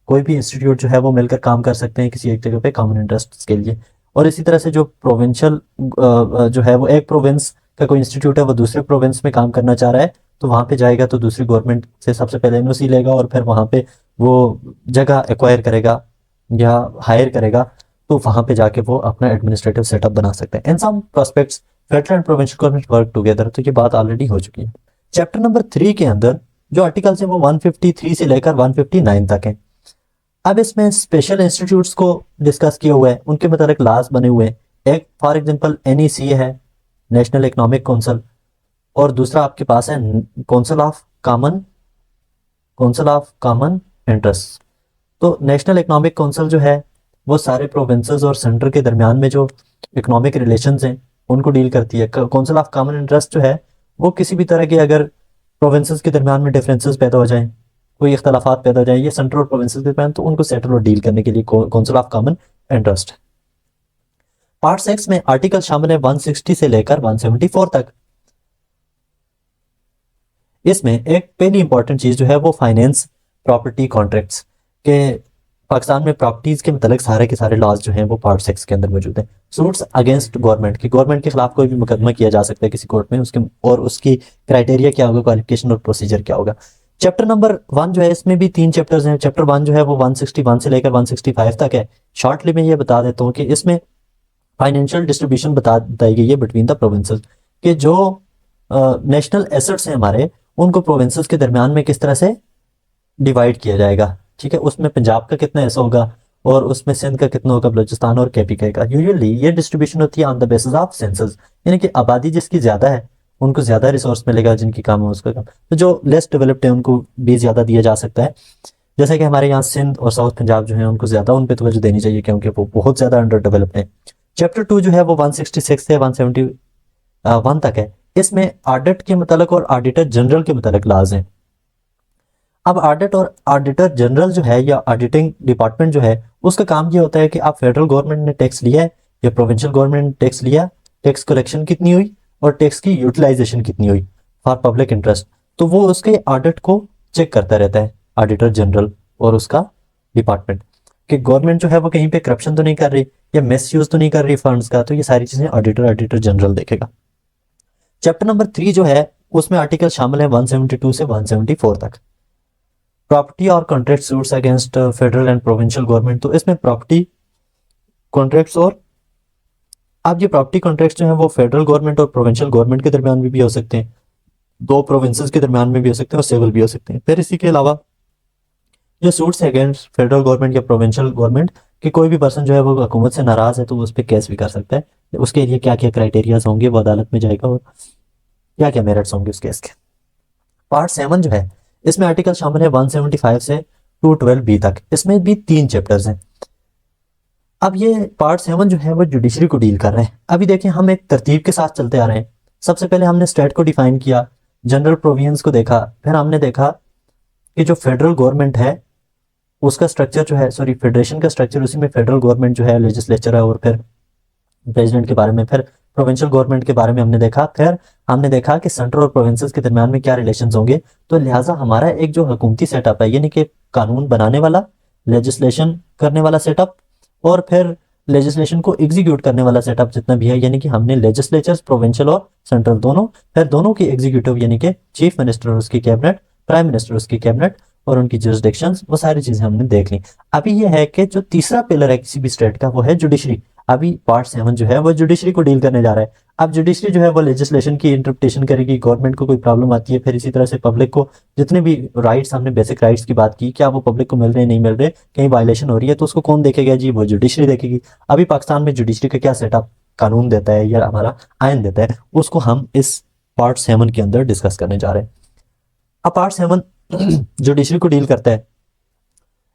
कोई भी इंस्टीट्यूट जो है वो मिलकर काम कर सकते हैं किसी एक जगह पे कॉमन इंटरेस्ट के लिए। और इसी तरह से जो प्रोविंशियल जो है वो एक प्रोविंस का कोई इंस्टीट्यूट है वो दूसरे प्रोविंस में काम करना चाह रहा है तो वहां पे जाएगा तो दूसरी गवर्नमेंट से सबसे पहले एनओसी लेगा और फिर वहां पे वो जगह एक्वायर करेगा या हायर करेगा, तो वहां पे जाके वो अपना एडमिनिस्ट्रेटिव सेटअप बना सकते हैं। In some prospects federal and provincial government work together, तो ये बात ऑलरेडी हो चुकी है। चैप्टर नंबर 3 के अंदर जो आर्टिकल्स है वो 153 से लेकर 159 तक है। अब इसमें स्पेशल इंस्टीट्यूट्स को डिस्कस किया हुआ है, उनके मतलब लॉज बने हुए हैं। एक फॉर एग्जांपल NEC है, नेशनल इकोनॉमिक काउंसिल, और दूसरा आपके पास है काउंसिल ऑफ कॉमन इंटरेस्ट। तो नेशनल इकोनॉमिक काउंसिल जो है वो सारे प्रोविंसेस और सेंटर के दरमियान में जो इकोनॉमिक रिलेशंस हैं उनको डील करती है। काउंसिल ऑफ कॉमन इंटरेस्ट जो है वो किसी भी तरह के अगर प्रोविंसेस के दरमियान में डिफरेंसेस पैदा हो जाएं, कोई इख्तलाफात पैदा हो जाए ये सेंट्रल और प्रोविंसेस के दरमियान, तो उनको सेटल और डील करने के लिए council of common interest. Part 6 में आर्टिकल शामिल है 160 से लेकर 174 तक। इसमें एक पहली इंपॉर्टेंट चीज जो है वो फाइनेंस प्रॉपर्टी कॉन्ट्रैक्ट्स के, पाकिस्तान में प्रॉपर्टीज के मतलब सारे के सारे लॉज जो हैं वो पार्ट 6 के अंदर मौजूद हैं। सूट्स अगेंस्ट गवर्नमेंट की, गवर्नमेंट के खिलाफ कोई भी मुकदमा किया जा सकता है किसी कोर्ट में, उसके और उसकी क्राइटेरिया क्या होगा, क्वालिफिकेशन और प्रोसीजर क्या होगा। चैप्टर नंबर 1 जो है इसमें भी 3 चैप्टर्स हैं। चैप्टर 1 जो है वो 161 से लेकर 165 तक है। शॉर्टली मैं ये बता देता हूँ कि इसमें फाइनेंशियल डिस्ट्रीब्यूशन बताई गई है बिटवीन द प्रोविंसेस, कि जो नेशनल एसेट्स हैं हमारे उनको प्रोविंसेस के दरमियान में किस तरह से डिवाइड किया जाएगा। ठीक है, उसमें पंजाब का कितना ऐसा होगा और उसमें सिंध का कितना होगा, बलूचिस्तान और KP का। यूजुअली ये डिस्ट्रीब्यूशन होती है on the basis of census, यानी कि आबादी जिसकी ज्यादा है उनको ज्यादा रिसोर्स मिलेगा, जिनकी कम है उसका कम। तो जो लेस डेवलप्ड है उनको भी ज्यादा दिया जा सकता है। जैसे कि हमारे यहाँ सिंध और साउथ पंजाब जो है उनको ज्यादा उन पे तवज्जो देनी चाहिए क्योंकि वो बहुत ज्यादा अंडर डेवलप्ड है। चैप्टर 2 जो है वो 166 से 171 तक है। इसमें ऑडिट के मतलब और ऑडिटर जनरल के मतलब लॉज हैं। अब ऑडिट और ऑडिटर जनरल जो है या ऑडिटिंग डिपार्टमेंट जो है उसका काम ये होता है कि आप फेडरल गवर्नमेंट ने टैक्स लिया है या प्रोविंशियल गवर्नमेंट ने टैक्स लिया, टैक्स कलेक्शन कितनी हुई और टैक्स की यूटिलाइजेशन कितनी हुई फॉर पब्लिक इंटरेस्ट, तो वो उसके ऑडिट को चेक करता रहता है ऑडिटर जनरल और उसका डिपार्टमेंट, कि गवर्नमेंट जो है वो कहीं पे करप्शन तो नहीं कर रही या मिस यूज तो नहीं कर रही फंड्स का। तो ये सारी चीजें ऑडिटर जनरल देखेगा। चैप्टर नंबर 3 जो है उसमें आर्टिकल शामिल है 172 से 174 तक। प्रॉपर्टी और contract suits against federal and provincial government, तो इसमें प्रॉपर्टी कॉन्ट्रैक्ट्स और अब ये प्रॉपर्टी कॉन्ट्रैक्ट्स जो है वो फेडरल गवर्नमेंट और प्रोविंशियल गवर्नमेंट के दरमियान भी हो सकते हैं, दो प्रोविंसेस के दरमियान में भी हो सकते हैं और सिविल भी हो सकते हैं। फिर इसी के अलावा जो सूट्स है अगेंस्ट फेडरल गवर्नमेंट या प्रोविंशियल गवर्नमेंट, कि कोई भी पर्सन जो है वो हुकूमत से नाराज है तो वो उस पर केस भी कर सकता है। उसके लिए क्या क्या क्राइटेरियाज होंगे, वो अदालत में जाएगा और क्या क्या मेरिट्स होंगे उस केस के। पार्ट 7 जो है इसमें आर्टिकल शामिल है 175 से 212B तक। इसमें भी 3 चैप्टर्स हैं। अब ये पार्ट 7 जो है वो जुडिशरी को डील कर रहे हैं। अभी देखिए हम एक तरतीब के साथ चलते आ रहे हैं। सबसे पहले हमने स्टेट को डिफाइन किया, जनरल प्रोविजंस को देखा, फिर हमने देखा कि जो फेडरल गवर्नमेंट है उसका स्ट्रक्चर जो है, सॉरी फेडरेशन का स्ट्रक्चर, उसी में फेडरल गवर्नमेंट जो है लेजिस्लेचर है और फिर प्रेसिडेंट के बारे में, फिर प्रोविंशियल गवर्नमेंट के बारे में हमने देखा, फिर हमने देखा कि सेंट्रल और प्रोविंसेस के दरमियान में क्या रिलेशंस होंगे। तो लिहाजा हमारा एक जो हुकूमती सेटअप है यानी कि कानून बनाने वाला, लेजिस्लेशन करने वाला सेटअप और फिर लेजिस्लेशन को एग्जीक्यूट करने वाला सेटअप जितना भी है, यानी कि हमने लेजिस्लेचर्स प्रोविंशियल और सेंट्रल दोनों, फिर दोनों की एग्जीक्यूटिव यानी कि चीफ मिनिस्टर और उसकी कैबिनेट, प्राइम मिनिस्टर उसकी कैबिनेट और उनकी जुरिसडिक्शंस, वो सारी चीजें हमने देख ली। अभी ये है कि जो तीसरा पिलर है किसी भी स्टेट का वो है जुडिशरी। अभी पार्ट 7 जो है वो जुडिशरी को डील करने जा रहा है। अब जुडिशरी जो है वो लेजिस्लेशन की इंटरप्रिटेशन करेगी, गवर्नमेंट को कोई प्रॉब्लम आती है, फिर इसी तरह से पब्लिक को जितने भी राइट्स, हमने बेसिक राइट्स की बात की, क्या वो पब्लिक को मिल रहे नहीं मिल रहे, कहीं वायलेशन हो रही है, तो उसको कौन देखेगा जी, वो जुडिशरी देखेगी। अभी पाकिस्तान में जुडिशरी का क्या सेटअप कानून देता है या हमारा आयन देता है, उसको हम इस पार्ट 7 के अंदर डिस्कस करने जा रहे हैं। अब पार्ट 7 जुडिशरी को डील करता है।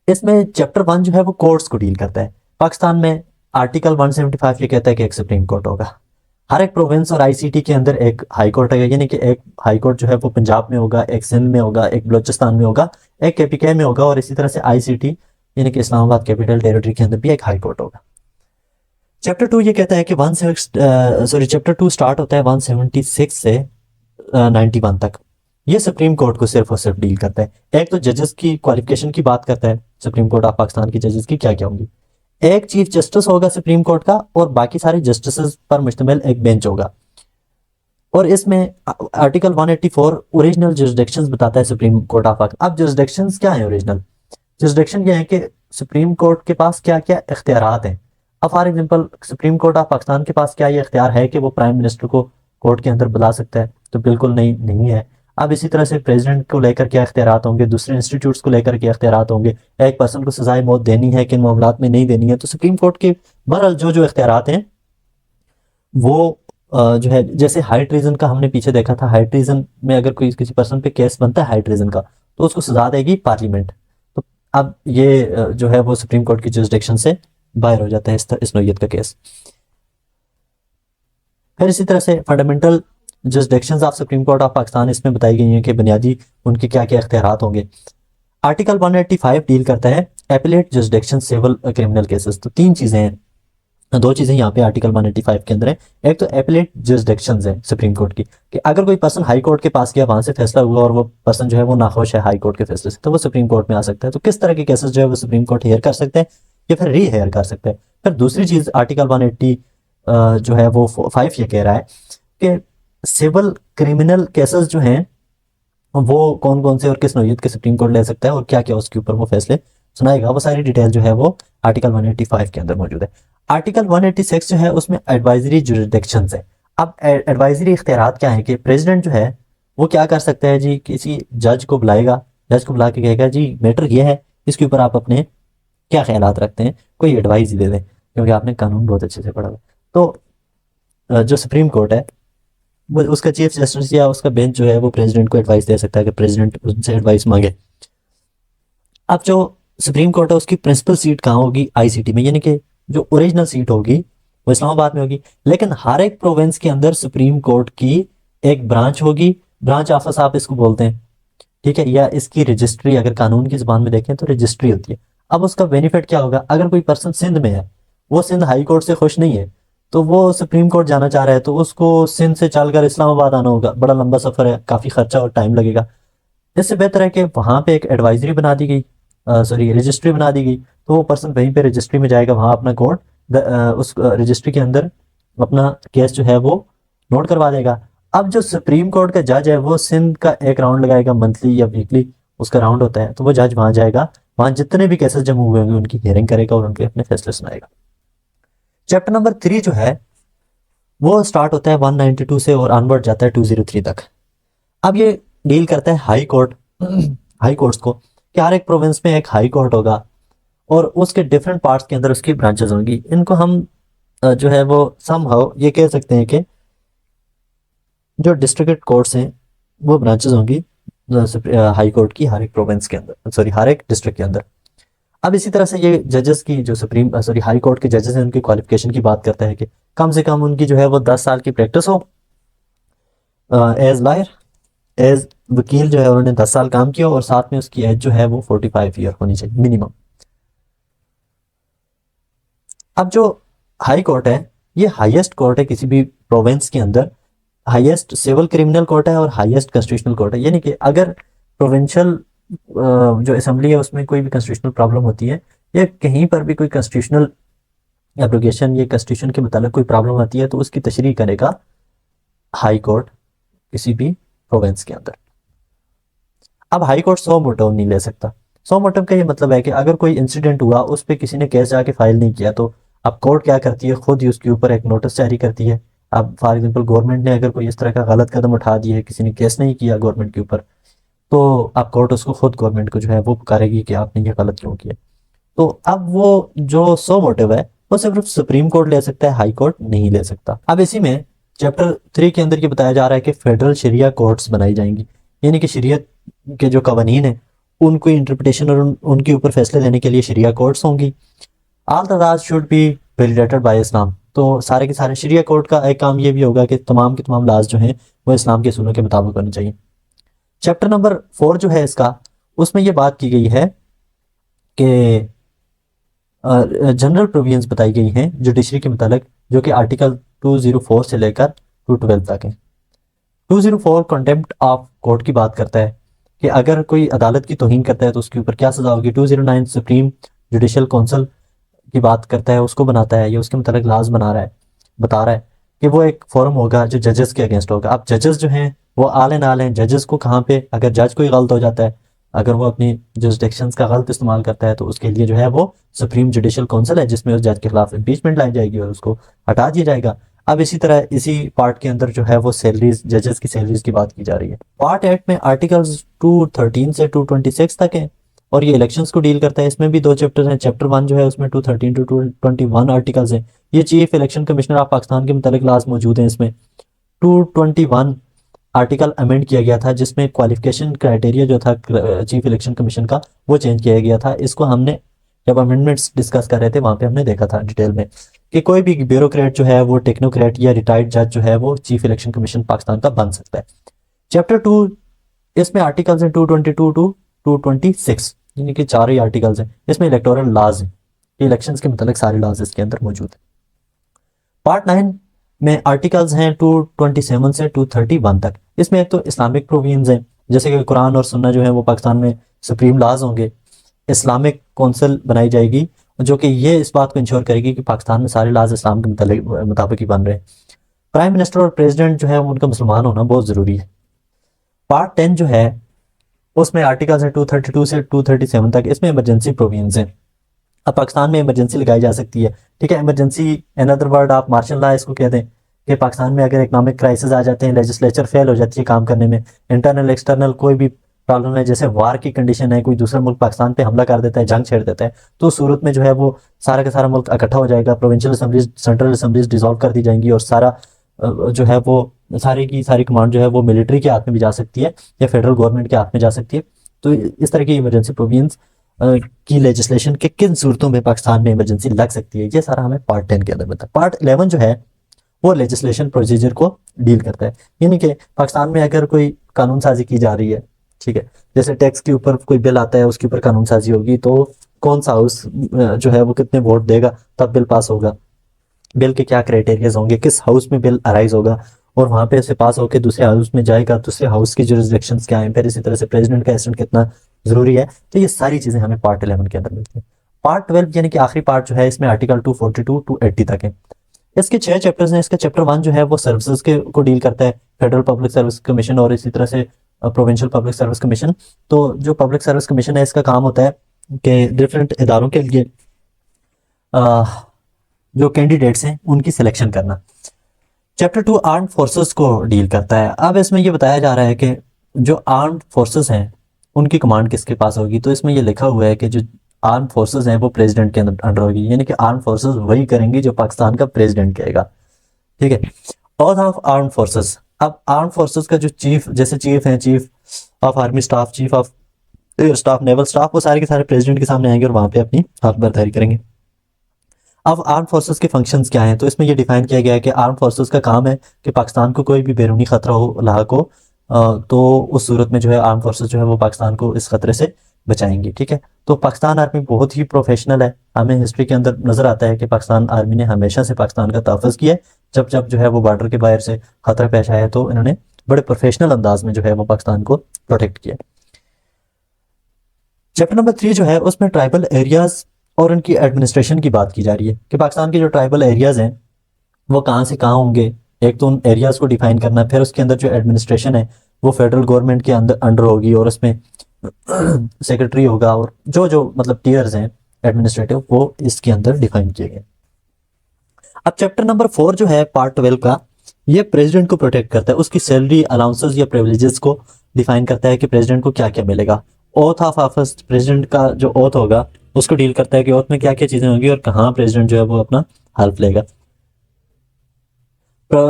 इसमें चैप्टर 1 जो है वो कोर्ट्स को डील करता है। पाकिस्तान में आर्टिकल 175 ये कहता है कि एक सुप्रीम कोर्ट होगा। हर एक प्रोविंस और आईसीटी के अंदर एक हाई कोर्ट है, यानी कि एक हाई कोर्ट जो है वो पंजाब में होगा, एक सिंध में होगा, एक बलोचिस्तान में होगा, एक केपीके में होगा, और इसी तरह से आईसीटी यानी कि इस्लामाबाद कैपिटल टेरिटरी के अंदर भी एक हाई कोर्ट होगा। चैप्टर 2 ये कहता है कि चैप्टर 2 स्टार्ट होता है 176 से 91 तक। ये सुप्रीम कोर्ट को सिर्फ और सिर्फ डील करता है। एक तो जजेस की क्वालिफिकेशन की बात करता है, सुप्रीम कोर्ट ऑफ पाकिस्तान की जजेस की क्या क्या होंगी। एक चीफ जस्टिस होगा सुप्रीम कोर्ट का, और बाकी सारे जस्टिस पर मुश्तमिल एक बेंच होगा। और इसमें आर्टिकल 184 ओरिजिनल जुरिसडिक्शंस बताता है सुप्रीम कोर्ट ऑफ पाकिस्तान। अब जुरिसडिक्शंस क्या है? ओरिजिनल जुरिसडिक्शन ये है कि सुप्रीम कोर्ट के पास क्या क्या इख्तियारात हैं। अब for example supreme court of Pakistan के पास क्या ये इख्तियार है कि वो प्राइम मिनिस्टर को कोर्ट के अंदर बुला सकता है? तो बिल्कुल नहीं है। अब इसी तरह से प्रेसिडेंट को लेकर क्या इख्तियारात होंगे, दूसरे इंस्टीट्यूट्स को लेकर क्या इख्तियारात होंगे, एक पर्सन को सजाए मौत देनी है, किन मामलात में नहीं देनी है। तो सुप्रीम कोर्ट के बहरहाल जो जो इख्तियारात हैं वो जो है, जैसे हाई ट्रीजन का हमने पीछे देखा था, हाई ट्रीजन में अगर कोई किसी पर्सन पे केस बनता है हाई ट्रीजन का, तो उसको सजा देगी पार्लियामेंट। तो अब ये जो है वो सुप्रीम कोर्ट की जुरिसडिक्शन से बाहर हो जाता है इस नौयत का केस। फिर इसी तरह से fundamental jurisdictions of supreme court of Pakistan इसमें बताई गई हैं कि बुनियादी उनके क्या क्या इख्तियारात होंगे। आर्टिकल 185 डील करता है appellate jurisdiction civil criminal cases. तो तीन चीजें हैं, दो चीजें यहाँ पे आर्टिकल 185 के अंदर है। एक तो एपीलेट जुरिसडिक्शंस है सुप्रीम कोर्ट की, कि अगर कोई पर्सन हाई कोर्ट के पास गया, वहां से फैसला हुआ और वो पर्सन जो है वो नाखुश है हाई कोर्ट के फैसले से, तो वो सुप्रीम कोर्ट में आ सकता है। तो किस तरह के केसेस जो है वो सुप्रीम कोर्ट हेयर कर सकते हैं या फिर री हेयर कर सकते हैं। फिर दूसरी चीज आर्टिकल 180 जो है वो 5 ये कह रहा है कि सिविल क्रिमिनल केसेस जो हैं वो कौन कौन से और किस नौयत के सुप्रीम कोर्ट ले सकता है और क्या क्या उसके ऊपर वो फैसले सुनाएगा। वो सारी डिटेल जो है वो आर्टिकल 185 के अंदर मौजूद है। आर्टिकल 186 जो है उसमें एडवाइजरी जुरिसडिक्शन है। अब एडवाइजरी इख्तियारात क्या है कि प्रेसिडेंट जो है वो क्या कर सकता है जी, किसी जज को बुलाएगा, जज को बुला के कहेगा जी मैटर ये है, इसके ऊपर आप अपने क्या ख्यालात रखते हैं, कोई एडवाइस ही दे दें, क्योंकि आपने कानून बहुत अच्छे से पढ़ा हुआ। तो जो सुप्रीम कोर्ट है वो उसका चीफ जस्टिस या उसका बेंच जो है वो प्रेसिडेंट को एडवाइस दे सकता है कि प्रेसिडेंट उनसे एडवाइस मांगे। अब जो सुप्रीम कोर्ट है उसकी प्रिंसिपल सीट कहाँ होगी? आईसीटी में, यानी कि जो ओरिजिनल सीट होगी वो इस्लामाबाद में होगी। लेकिन हर एक प्रोविंस के अंदर सुप्रीम कोर्ट की एक ब्रांच होगी, ब्रांच ऑफिस आप इसको बोलते हैं, ठीक है, या इसकी रजिस्ट्री अगर कानून की जुबान में देखें तो रजिस्ट्री होती है। अब उसका बेनिफिट क्या होगा? अगर कोई पर्सन सिंध में है, वो सिंध हाई कोर्ट से खुश नहीं है, तो वो सुप्रीम कोर्ट जाना चाह रहा है, तो उसको सिंध से चलकर इस्लामाबाद आना होगा, बड़ा लंबा सफर है, काफी खर्चा और टाइम लगेगा। इससे बेहतर है कि वहां पे एक एडवाइजरी बना दी गई, सॉरी रजिस्ट्री बना दी गई, तो वो पर्सन वहीं पे रजिस्ट्री में जाएगा, वहां अपना कोर्ट उस रजिस्ट्री के अंदर अपना केस जो है वो नोट करवा देगा। अब जो सुप्रीम कोर्ट का जज है वो सिंध का एक राउंड लगाएगा, मंथली या वीकली उसका राउंड होता है, तो वो जज वहां जाएगा, वहां जितने भी केसेस जमा हुए होंगे उनकी हियरिंग करेगा और उनके अपने फैसले सुनाएगा। चैप्टर नंबर 3 जो है वो स्टार्ट होता है 192 से और अनवर्ड जाता है 203 तक। अब ये डील करता है हाई कोर्ट, हाई कोर्ट्स को, कि हर एक प्रोविंस में एक हाई कोर्ट होगा और उसके डिफरेंट पार्ट्स के अंदर उसकी ब्रांचेस होंगी। इनको हम जो है वो समहाउ ये कह सकते हैं कि जो डिस्ट्रिक्ट कोर्ट्स हैं वो ब्रांचेस होंगी हाई कोर्ट की हर एक प्रोविंस के अंदर, सॉरी हर एक डिस्ट्रिक्ट के अंदर। अब इसी तरह से ये जजेस की जो हाई कोर्ट के जजेस हैं उनकी क्वालिफिकेशन की बात करता है कि कम से कम उनकी जो है वो 10 साल की प्रैक्टिस हो एज लॉयर, एज वकील जो है उन्होंने 10 साल काम किया, और साथ में उसकी एज जो है वो 45 ईयर होनी चाहिए मिनिमम। अब जो हाई कोर्ट है ये हाईएस्ट कोर्ट है किसी भी प्रोविंस के अंदर, हाईएस्ट सिविल क्रिमिनल कोर्ट है और हाईएस्ट कॉन्स्टिट्यूशनल कोर्ट है। यानी कि अगर प्रोविंशियल जो असेंबली है उसमें कोई भी कॉन्स्टिट्यूशनल प्रॉब्लम होती है या कहीं पर भी कोई कॉन्स्टिट्यूशनल एब्रोगेशन या कॉन्स्टिट्यूशन के मुताबिक कोई प्रॉब्लम आती है तो उसकी तशरीह करेगा हाई कोर्ट किसी भी प्रोविंस के अंदर। अब हाई कोर्ट 100 मोटिव नहीं ले सकता। 100 मोटिव का ये मतलब है कि अगर कोई इंसिडेंट हुआ उस पर किसी ने केस जाके फाइल नहीं किया तो अब कोर्ट क्या करती है, खुद ही उसके ऊपर एक नोटिस जारी करती है। अब फॉर एग्जांपल गवर्नमेंट ने अगर कोई इस तरह का गलत कदम उठा दिया है, किसी ने केस नहीं किया गवर्नमेंट के ऊपर, तो अब कोर्ट उसको खुद गवर्नमेंट को जो है वो पुकारेगी कि आपने ये गलत क्यों किया। तो अब वो जो 100 मोटिव है वो सिर्फ सुप्रीम कोर्ट ले सकता है, हाई कोर्ट नहीं ले सकता। अब इसी में चैप्टर 3 के अंदर ये बताया जा रहा है कि फेडरल शरिया कोर्ट्स बनाई जाएंगी, यानी कि शरीयत के जो कवानीन है उनको इंटरप्रिटेशन और उनके ऊपर फैसले लेने के लिए शरिया कोर्ट्स होंगी। All the laws should be validated by Islam. तो सारे के सारे शरिया कोर्ट का एक काम ये भी होगा कि तमाम के तमाम लाज जो हैं वो इस्लाम के असूलों के मुताबिक होने चाहिए। चैप्टर नंबर 4 जो है इसका, उसमें ये बात की गई है कि जनरल प्रोविजंस बताई गई हैं जुडिशरी के मुताबिक, जो कि आर्टिकल 204 से लेकर 212 तक है। 204 कंटेम्प्ट ऑफ कोर्ट की बात करता है कि अगर कोई अदालत की तौहीन करता है तो उसके ऊपर क्या सजा होगी। 209 सुप्रीम जुडिशल काउंसिल की बात करता है, उसको बनाता है, ये उसके मुताबिक लाज बना रहा है, बता रहा है कि वो एक फोरम होगा जो जजेस के अगेंस्ट होगा। अब जजेस जो हैं वो आल एंड आल हैं। जजेस को कहाँ पे, अगर जज कोई गलत हो जाता है, अगर वो अपनी जुरिसडिक्शंस का गलत इस्तेमाल करता है तो उसके लिए जो है वो सुप्रीम जुडिशल काउंसिल है जिसमें उस जज के खिलाफ इम्पीचमेंट लाई जाएगी और उसको हटा दिया जाएगा। अब इसी तरह इसी पार्ट के अंदर जो है वो सैलरीज, जजेस की सैलरीज की बात की जा रही है। पार्ट 8 में आर्टिकल्स 213 से 226 तक है और ये इलेक्शंस को डील करता है। इसमें भी 2 चैप्टर हैं। चैप्टर 1 जो है उसमें 213 टू 221 आर्टिकल्स हैं। ये chief election commissioner of Pakistan के मुताबिक लाज मौजूद हैं। इसमें 221 आर्टिकल अमेंड किया गया था जिसमें क्वालिफिकेशन क्राइटेरिया जो था चीफ इलेक्शन कमीशन का वो चेंज किया गया था। इसको हमने जब अमेंडमेंट्स डिस्कस कर रहे थे वहां पे हमने देखा था डिटेल में कि कोई भी ब्यूरोक्रेट जो है वो टेक्नोक्रेट या रिटायर्ड जज जो है वो चीफ इलेक्शन कमीशन पाकिस्तान का बन सकता है। चैप्टर 2, इसमें आर्टिकल्स हैं 222 टू 226, यानी कि 4 ही आर्टिकल्स हैं। इसमें इलेक्टोरल लॉज हैं, इलेक्शंस के मतलब सारे लॉज इसके अंदर मौजूद है। पार्ट 9 में आर्टिकल्स हैं 227 से 231 तक। इसमें एक तो इस्लामिक प्रोविजंस हैं, जैसे कि कुरान और सुन्ना जो है वो पाकिस्तान में सुप्रीम लॉज होंगे। इस्लामिक काउंसिल बनाई जाएगी जो कि ये इस बात को इंश्योर करेगी कि पाकिस्तान में सारे लॉज इस्लाम के मुताबिक ही बन रहे हैं। प्राइम मिनिस्टर और प्रेसिडेंट जो है उनका मुसलमान होना बहुत ज़रूरी है। पार्ट 10 जो है उसमें आर्टिकल्स हैं 232 से 237 तक। इसमें इमरजेंसी प्रोविजंस हैं। अब पाकिस्तान में इमरजेंसी लगाई जा सकती है, ठीक है। इमरजेंसी, अनदर वर्ड आप मार्शल लॉ इसको कहते हैं कि पाकिस्तान में अगर इकोनॉमिक क्राइसिस आ जाते हैं, लेजिस्लेचर फेल हो जाती है काम करने में, इंटरनल एक्सटर्नल कोई भी प्रॉब्लम है, जैसे वार की कंडीशन है, कोई दूसरा मुल्क पाकिस्तान पे हमला कर देता है, जंग छेड़ देता है, तो उस सूरत में जो है वो सारा का सारा मुल्क इकट्ठा हो जाएगा। Provincial assemblies, central assemblies dissolve कर दी जाएंगी और सारा जो है वो सारी की सारी कमांड जो है वो मिलिट्री के हाथ में भी जा सकती है या फेडरल गवर्नमेंट के हाथ में जा सकती है। तो इस तरह की इमरजेंसी प्रोविजंस की लेजिस्लेशन के किन सूरतों में पाकिस्तान में इमरजेंसी लग सकती है, ये सारा हमें पार्ट 10 के अंदर बताया। पार्ट 11 जो है वो लेजिस्लेशन प्रोसीजर को डील करता है, यानी कि पाकिस्तान में अगर कोई कानून साजी की जा रही है, ठीक है, जैसे टैक्स के ऊपर कोई बिल आता है उसके ऊपर कानून साजी होगी, तो कौन सा हाउस जो है वो कितने वोट देगा तब बिल पास होगा, बिल के क्या क्राइटेरियाज होंगे, किस हाउस में बिल अराइज होगा और वहां पे से पास होकर दूसरे हाउस में जाएगा, दूसरे हाउस की जुरिसडिक्शंस क्या है, फिर इसी तरह से प्रेसिडेंट का एसेंट कितना जरूरी है। तो ये सारी चीजें हमें पार्ट 11 के अंदर मिलती है। पार्ट 12 यानी कि आखिरी पार्ट जो है इसमें आर्टिकल 242 टू 80 तक है। इसके 6 चैप्टर्स हैं। इसका चैप्टर 1 जो है वो सर्विसेज के को डील करता है, फेडरल पब्लिक सर्विस कमीशन और इसी तरह से प्रोविंशियल पब्लिक सर्विस कमीशन। तो जो पब्लिक सर्विस कमीशन है इसका काम होता है कि डिफरेंट इदारों के लिए जो कैंडिडेट्स हैं उनकी सिलेक्शन करना। चैप्टर 2 आर्म्ड फोर्सेस को डील करता है। अब इसमें ये बताया जा रहा है कि जो आर्म्ड फोर्सेस हैं उनकी कमांड किसके पास होगी। तो इसमें ये लिखा हुआ है कि जो आर्म फोर्सेस हैं वो प्रेसिडेंट के अंडर होगी, यानी कि आर्म फोर्सेस वही करेंगी जो पाकिस्तान का प्रेसिडेंट कहेगा, ठीक है। ऑथ ऑफ आर्म फोर्सेस, अब आर्म फोर्सेस का जो चीफ, जैसे चीफ हैं, chief of army staff, chief of air staff, naval staff, वो सारे के सारे प्रेसिडेंट के सामने आएंगे और वहां पे अपनी हक बर्दारी करेंगे। अब आर्म फोर्सेस के फंक्शंस क्या हैं, तो इसमें ये डिफाइन किया गया है कि आर्म फोर्सेस का काम है कि पाकिस्तान को कोई भी बैरूनी खतरा हो, लाक हो, तो उस सूरत में जो है आर्म फोर्सेस जो है वो पाकिस्तान को इस खतरे से बचाएंगी, ठीक है। तो पाकिस्तान आर्मी बहुत ही प्रोफेशनल है। हमें हिस्ट्री के अंदर नजर आता है कि पाकिस्तान आर्मी ने हमेशा से पाकिस्तान का तहफ़्फ़ुज़ किया है। जब जब जो है वो बॉर्डर के बाहर से खतरा पेश आया तो इन्होंने बड़े प्रोफेशनल अंदाज में जो है वो पाकिस्तान को प्रोटेक्ट किया। चैप्टर नंबर 3 जो है उसमें ट्राइबल एरियाज और उनकी एडमिनिस्ट्रेशन की बात की जा रही है कि पाकिस्तान के जो ट्राइबल एरियाज हैं वो कहाँ से कहाँ होंगे। एक तो उन एरियाज को डिफाइन करना, फिर उसके अंदर जो एडमिनिस्ट्रेशन है वो फेडरल गवर्नमेंट के अंडर होगी और उसमें सेक्रेटरी होगा और जो जो मतलब टीयर्स हैं एडमिनिस्ट्रेटिव वो इसके अंदर डिफाइन किए गए। अब चैप्टर नंबर 4 जो है पार्ट 12 का, ये प्रेसिडेंट को प्रोटेक्ट करता है, उसकी सैलरी, अलाउंसेस या प्रिविलेजेस को डिफाइन करता है कि प्रेसिडेंट को क्या क्या मिलेगा। ओथ ऑफ ऑफिस, प्रेसिडेंट का जो ओथ होगा उसको डील करता है कि ओथ में क्या क्या चीजें होंगी और कहाँ प्रेसिडेंट जो है वो अपना हल्फ लेगा।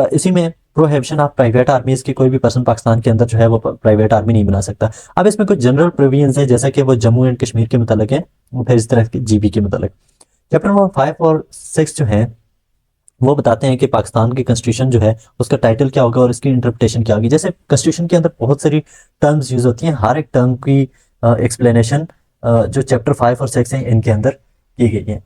इसी में प्रोहिबिशन ऑफ प्राइवेट आर्मीज की, कोई भी पर्सन पाकिस्तान के अंदर जो है वो प्राइवेट आर्मी नहीं बना सकता। अब इसमें कुछ जनरल प्रोविजंस है जैसा कि वो जम्मू एंड कश्मीर के मुतालिक है, फिर इस तरह के जीबी के मुतालिक। चैप्टर नंबर 5 और 6 जो है वो बताते हैं कि पाकिस्तान की कॉन्स्टिट्यूशन जो है उसका टाइटल क्या होगा और इसकी इंटरप्रिटेशन क्या होगी। जैसे कॉन्स्टिट्यूशन के अंदर बहुत सारी टर्म्स यूज होती हैं, हर एक टर्म की एक्सप्लेनेशन जो चैप्टर 5 और 6 हैं इनके अंदर की गई है।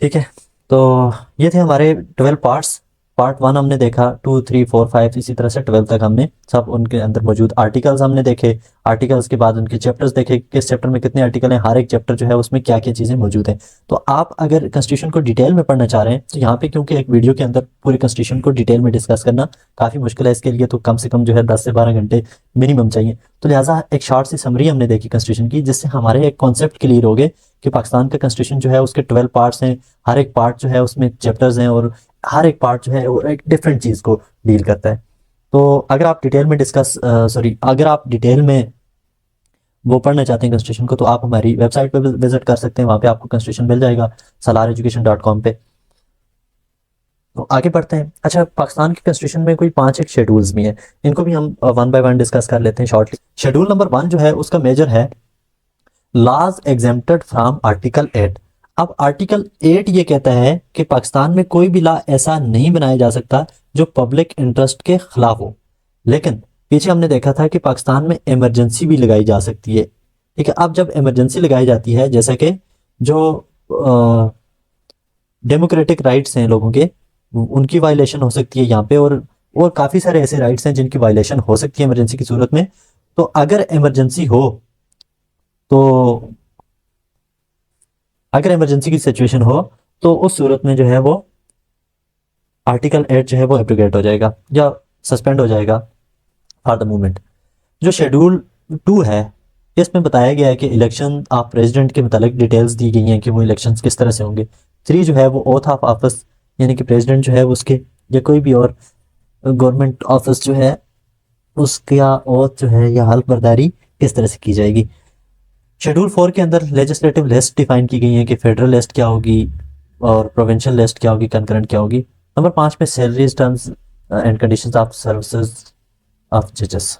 ठीक है, तो ये थे हमारे 12 पार्ट्स। पार्ट 1 हमने देखा, 2, 3, 4, 5 इसी तरह से 12 तक हमने सब उनके अंदर मौजूद आर्टिकल्स हमने देखे। आर्टिकल्स के बाद उनके चैप्टर्स देखे, किस चैप्टर में कितने आर्टिकल हैं, हर एक चैप्टर जो है उसमें क्या क्या चीज़ें मौजूद हैं। तो आप अगर कॉन्स्टिट्यूशन को डिटेल में पढ़ना चाह रहे हैं तो यहाँ पे, क्योंकि एक वीडियो के अंदर पूरी कॉन्स्टिट्यूशन को डिटेल में डिस्कस करना काफ़ी मुश्किल है, इसके लिए तो कम से कम जो है 10 से 12 घंटे मिनिमम चाहिए। तो लिहाजा एक शॉर्ट सी समरी हमने देखी कॉन्स्टिट्यूशन की, जिससे हमारे एक कॉन्सेप्ट क्लियर हो गए कि पाकिस्तान का कॉन्स्टिट्यूशन जो है उसके 12 पार्ट्स हैं, हर एक पार्ट जो है उसमें चैप्टर्स हैं और हर एक पार्ट जो है वो एक डिफरेंट चीज़ को डील करता है। तो अगर आप डिटेल में अगर आप डिटेल में वो पढ़ना चाहते हैं कॉन्स्टिट्यूशन को, तो आप हमारी वेबसाइट पे विजिट कर सकते हैं, वहाँ पे आपको कॉन्स्टिट्यूशन मिल जाएगा salareducation.com पे। तो आगे बढ़ते हैं। अच्छा, पाकिस्तान के कॉन्स्टिट्यूशन में कोई 5 एक शेड्यूल्स भी हैं, इनको भी हम 1 बाय 1 डिस्कस कर लेते हैं शॉर्टली। शेड्यूल नंबर 1 जो है उसका मेजर है लॉज एग्जेम्प्टेड फ्रॉम आर्टिकल 8। अब आर्टिकल 8 ये कहता है कि पाकिस्तान में कोई भी लॉ ऐसा नहीं बनाया जा सकता जो पब्लिक इंटरेस्ट के खिलाफ हो। लेकिन पीछे हमने देखा था कि पाकिस्तान में इमरजेंसी भी लगाई जा सकती है। ठीक है, अब जब इमरजेंसी लगाई जाती है, जैसे कि जो डेमोक्रेटिक राइट्स हैं लोगों के, उनकी वायलेशन हो सकती है यहाँ पे, और काफ़ी सारे ऐसे राइट्स हैं जिनकी वायलेशन हो सकती है इमरजेंसी की सूरत में। तो अगर इमरजेंसी हो, तो अगर इमरजेंसी की सिचुएशन हो तो उस सूरत में जो है वो आर्टिकल 8 जो है वो एब्रोगेट हो जाएगा या सस्पेंड हो जाएगा फॉर द मूवमेंट। जो शेड्यूल 2 है इसमें बताया गया है कि इलेक्शन ऑफ प्रेसिडेंट के मुतालिक डिटेल्स दी गई हैं कि वो इलेक्शंस किस तरह से होंगे। 3 जो है वो ओथ ऑफ ऑफिस, यानी कि प्रेसिडेंट जो है उसके या कोई भी और गवर्नमेंट ऑफिस जो है उसका ओथ जो है या हल्फ बर्दारी किस तरह से की जाएगी। शेड्यूल 4 के अंदर लेजिस्लेटिव लिस्ट डिफाइन की गई है कि फेडरल लिस्ट क्या होगी और प्रोविंशियल लिस्ट क्या होगी, कंकरेंट क्या होगी। नंबर 5 में salaries, terms and conditions of services of जजेस।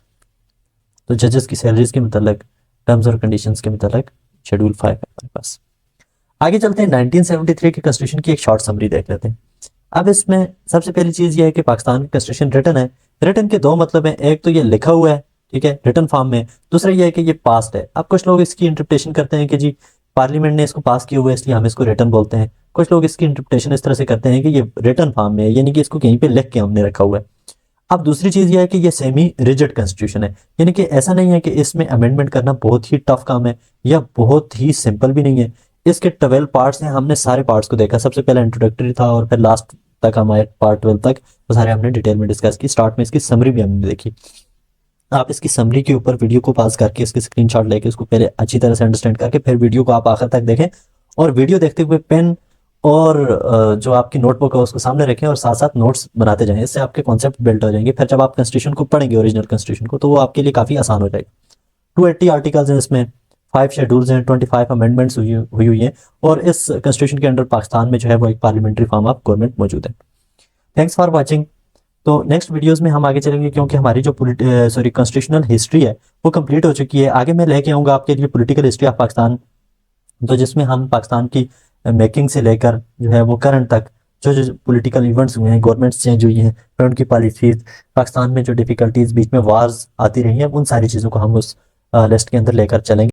तो जजेस की सैलरीज के मतलब, टर्म्स और कंडीशंस के मतलब शेड्यूल 5 है हमारे पास। आगे चलते हैं 1973 के कॉन्स्टिट्यूशन की एक शॉर्ट समरी देख लेते हैं। अब इसमें सबसे पहली चीज़ ये है कि पाकिस्तान का कॉन्स्टिट्यूशन रिटन है। रिटन के 2 मतलब हैं, एक तो ये लिखा हुआ है, ठीक है, रिटन फॉर्म में, दूसरा ये है कि ये पास्ट है। अब कुछ लोग इसकी इंटरप्रिटेशन करते हैं कि जी पार्लियामेंट ने इसको पास किया हुआ है इसलिए हम इसको रिटन बोलते हैं। कुछ लोग इसकी इंटरप्रिटेशन इस तरह से करते हैं कि ये रिटन फॉर्म में है, यानी कि इसको कहीं पे लिख के हमने रखा हुआ है। अब दूसरी चीज़ यह है कि ये सेमी रिजिड कॉन्स्टिट्यूशन है, यानी कि ऐसा नहीं है कि इसमें अमेंडमेंट करना बहुत ही टफ काम है या बहुत ही सिंपल भी नहीं है। इसके 12 पार्ट्स हैं, हमने सारे पार्ट्स को देखा। सबसे पहले इंट्रोडक्टरी था और फिर लास्ट तक हमारे पार्ट 12 तक वो सारे हमने डिटेल में डिस्कस की। स्टार्ट में इसकी समरी भी हमने देखी। आप इसकी समरी के ऊपर वीडियो को पास करके इसके स्क्रीनशॉट लेके उसको पहले अच्छी तरह से अंडरस्टैंड करके फिर वीडियो को आप आखिर तक देखें, और वीडियो देखते हुए पेन और जो आपकी नोटबुक है उसको सामने रखें और साथ साथ नोट्स बनाते जाएं। इससे आपके कॉन्सेप्ट बिल्ड हो जाएंगे। फिर जब आप कॉन्स्टिट्यूशन को पढ़ेंगे, ओरिजिनल कॉन्स्टिट्यूशन को, तो वो आपके लिए काफ़ी आसान हो जाएगा। 280 आर्टिकल्स हैं इसमें, 5 शेड्यूल्स हैं, 25 अमेंडमेंट्स हुई है, और इस कॉन्स्टिट्यूशन के अंडर पाकिस्तान में जो है वो एक पार्लियामेंट्री फॉर्म ऑफ गवर्नमेंट मौजूद है। Thanks for watching. तो नेक्स्ट वीडियोस में हम आगे चलेंगे, क्योंकि हमारी जो कॉन्स्टिट्यूशनल हिस्ट्री है वो कंप्लीट हो चुकी है। आगे मैं लेके आऊँगा आपके लिए पॉलिटिकल हिस्ट्री ऑफ पाकिस्तान, तो जिसमें हम पाकिस्तान की मेकिंग से लेकर जो है वो करंट तक जो जो पॉलिटिकल इवेंट्स हुए हैं, गवर्नमेंट्स चेंज हुई हैं, फिर उनकी पॉलिसीज, पाकिस्तान में जो डिफिकल्टीज, बीच में वार्स आती रही हैं, उन सारी चीज़ों को हम उस लिस्ट के अंदर लेकर चलेंगे।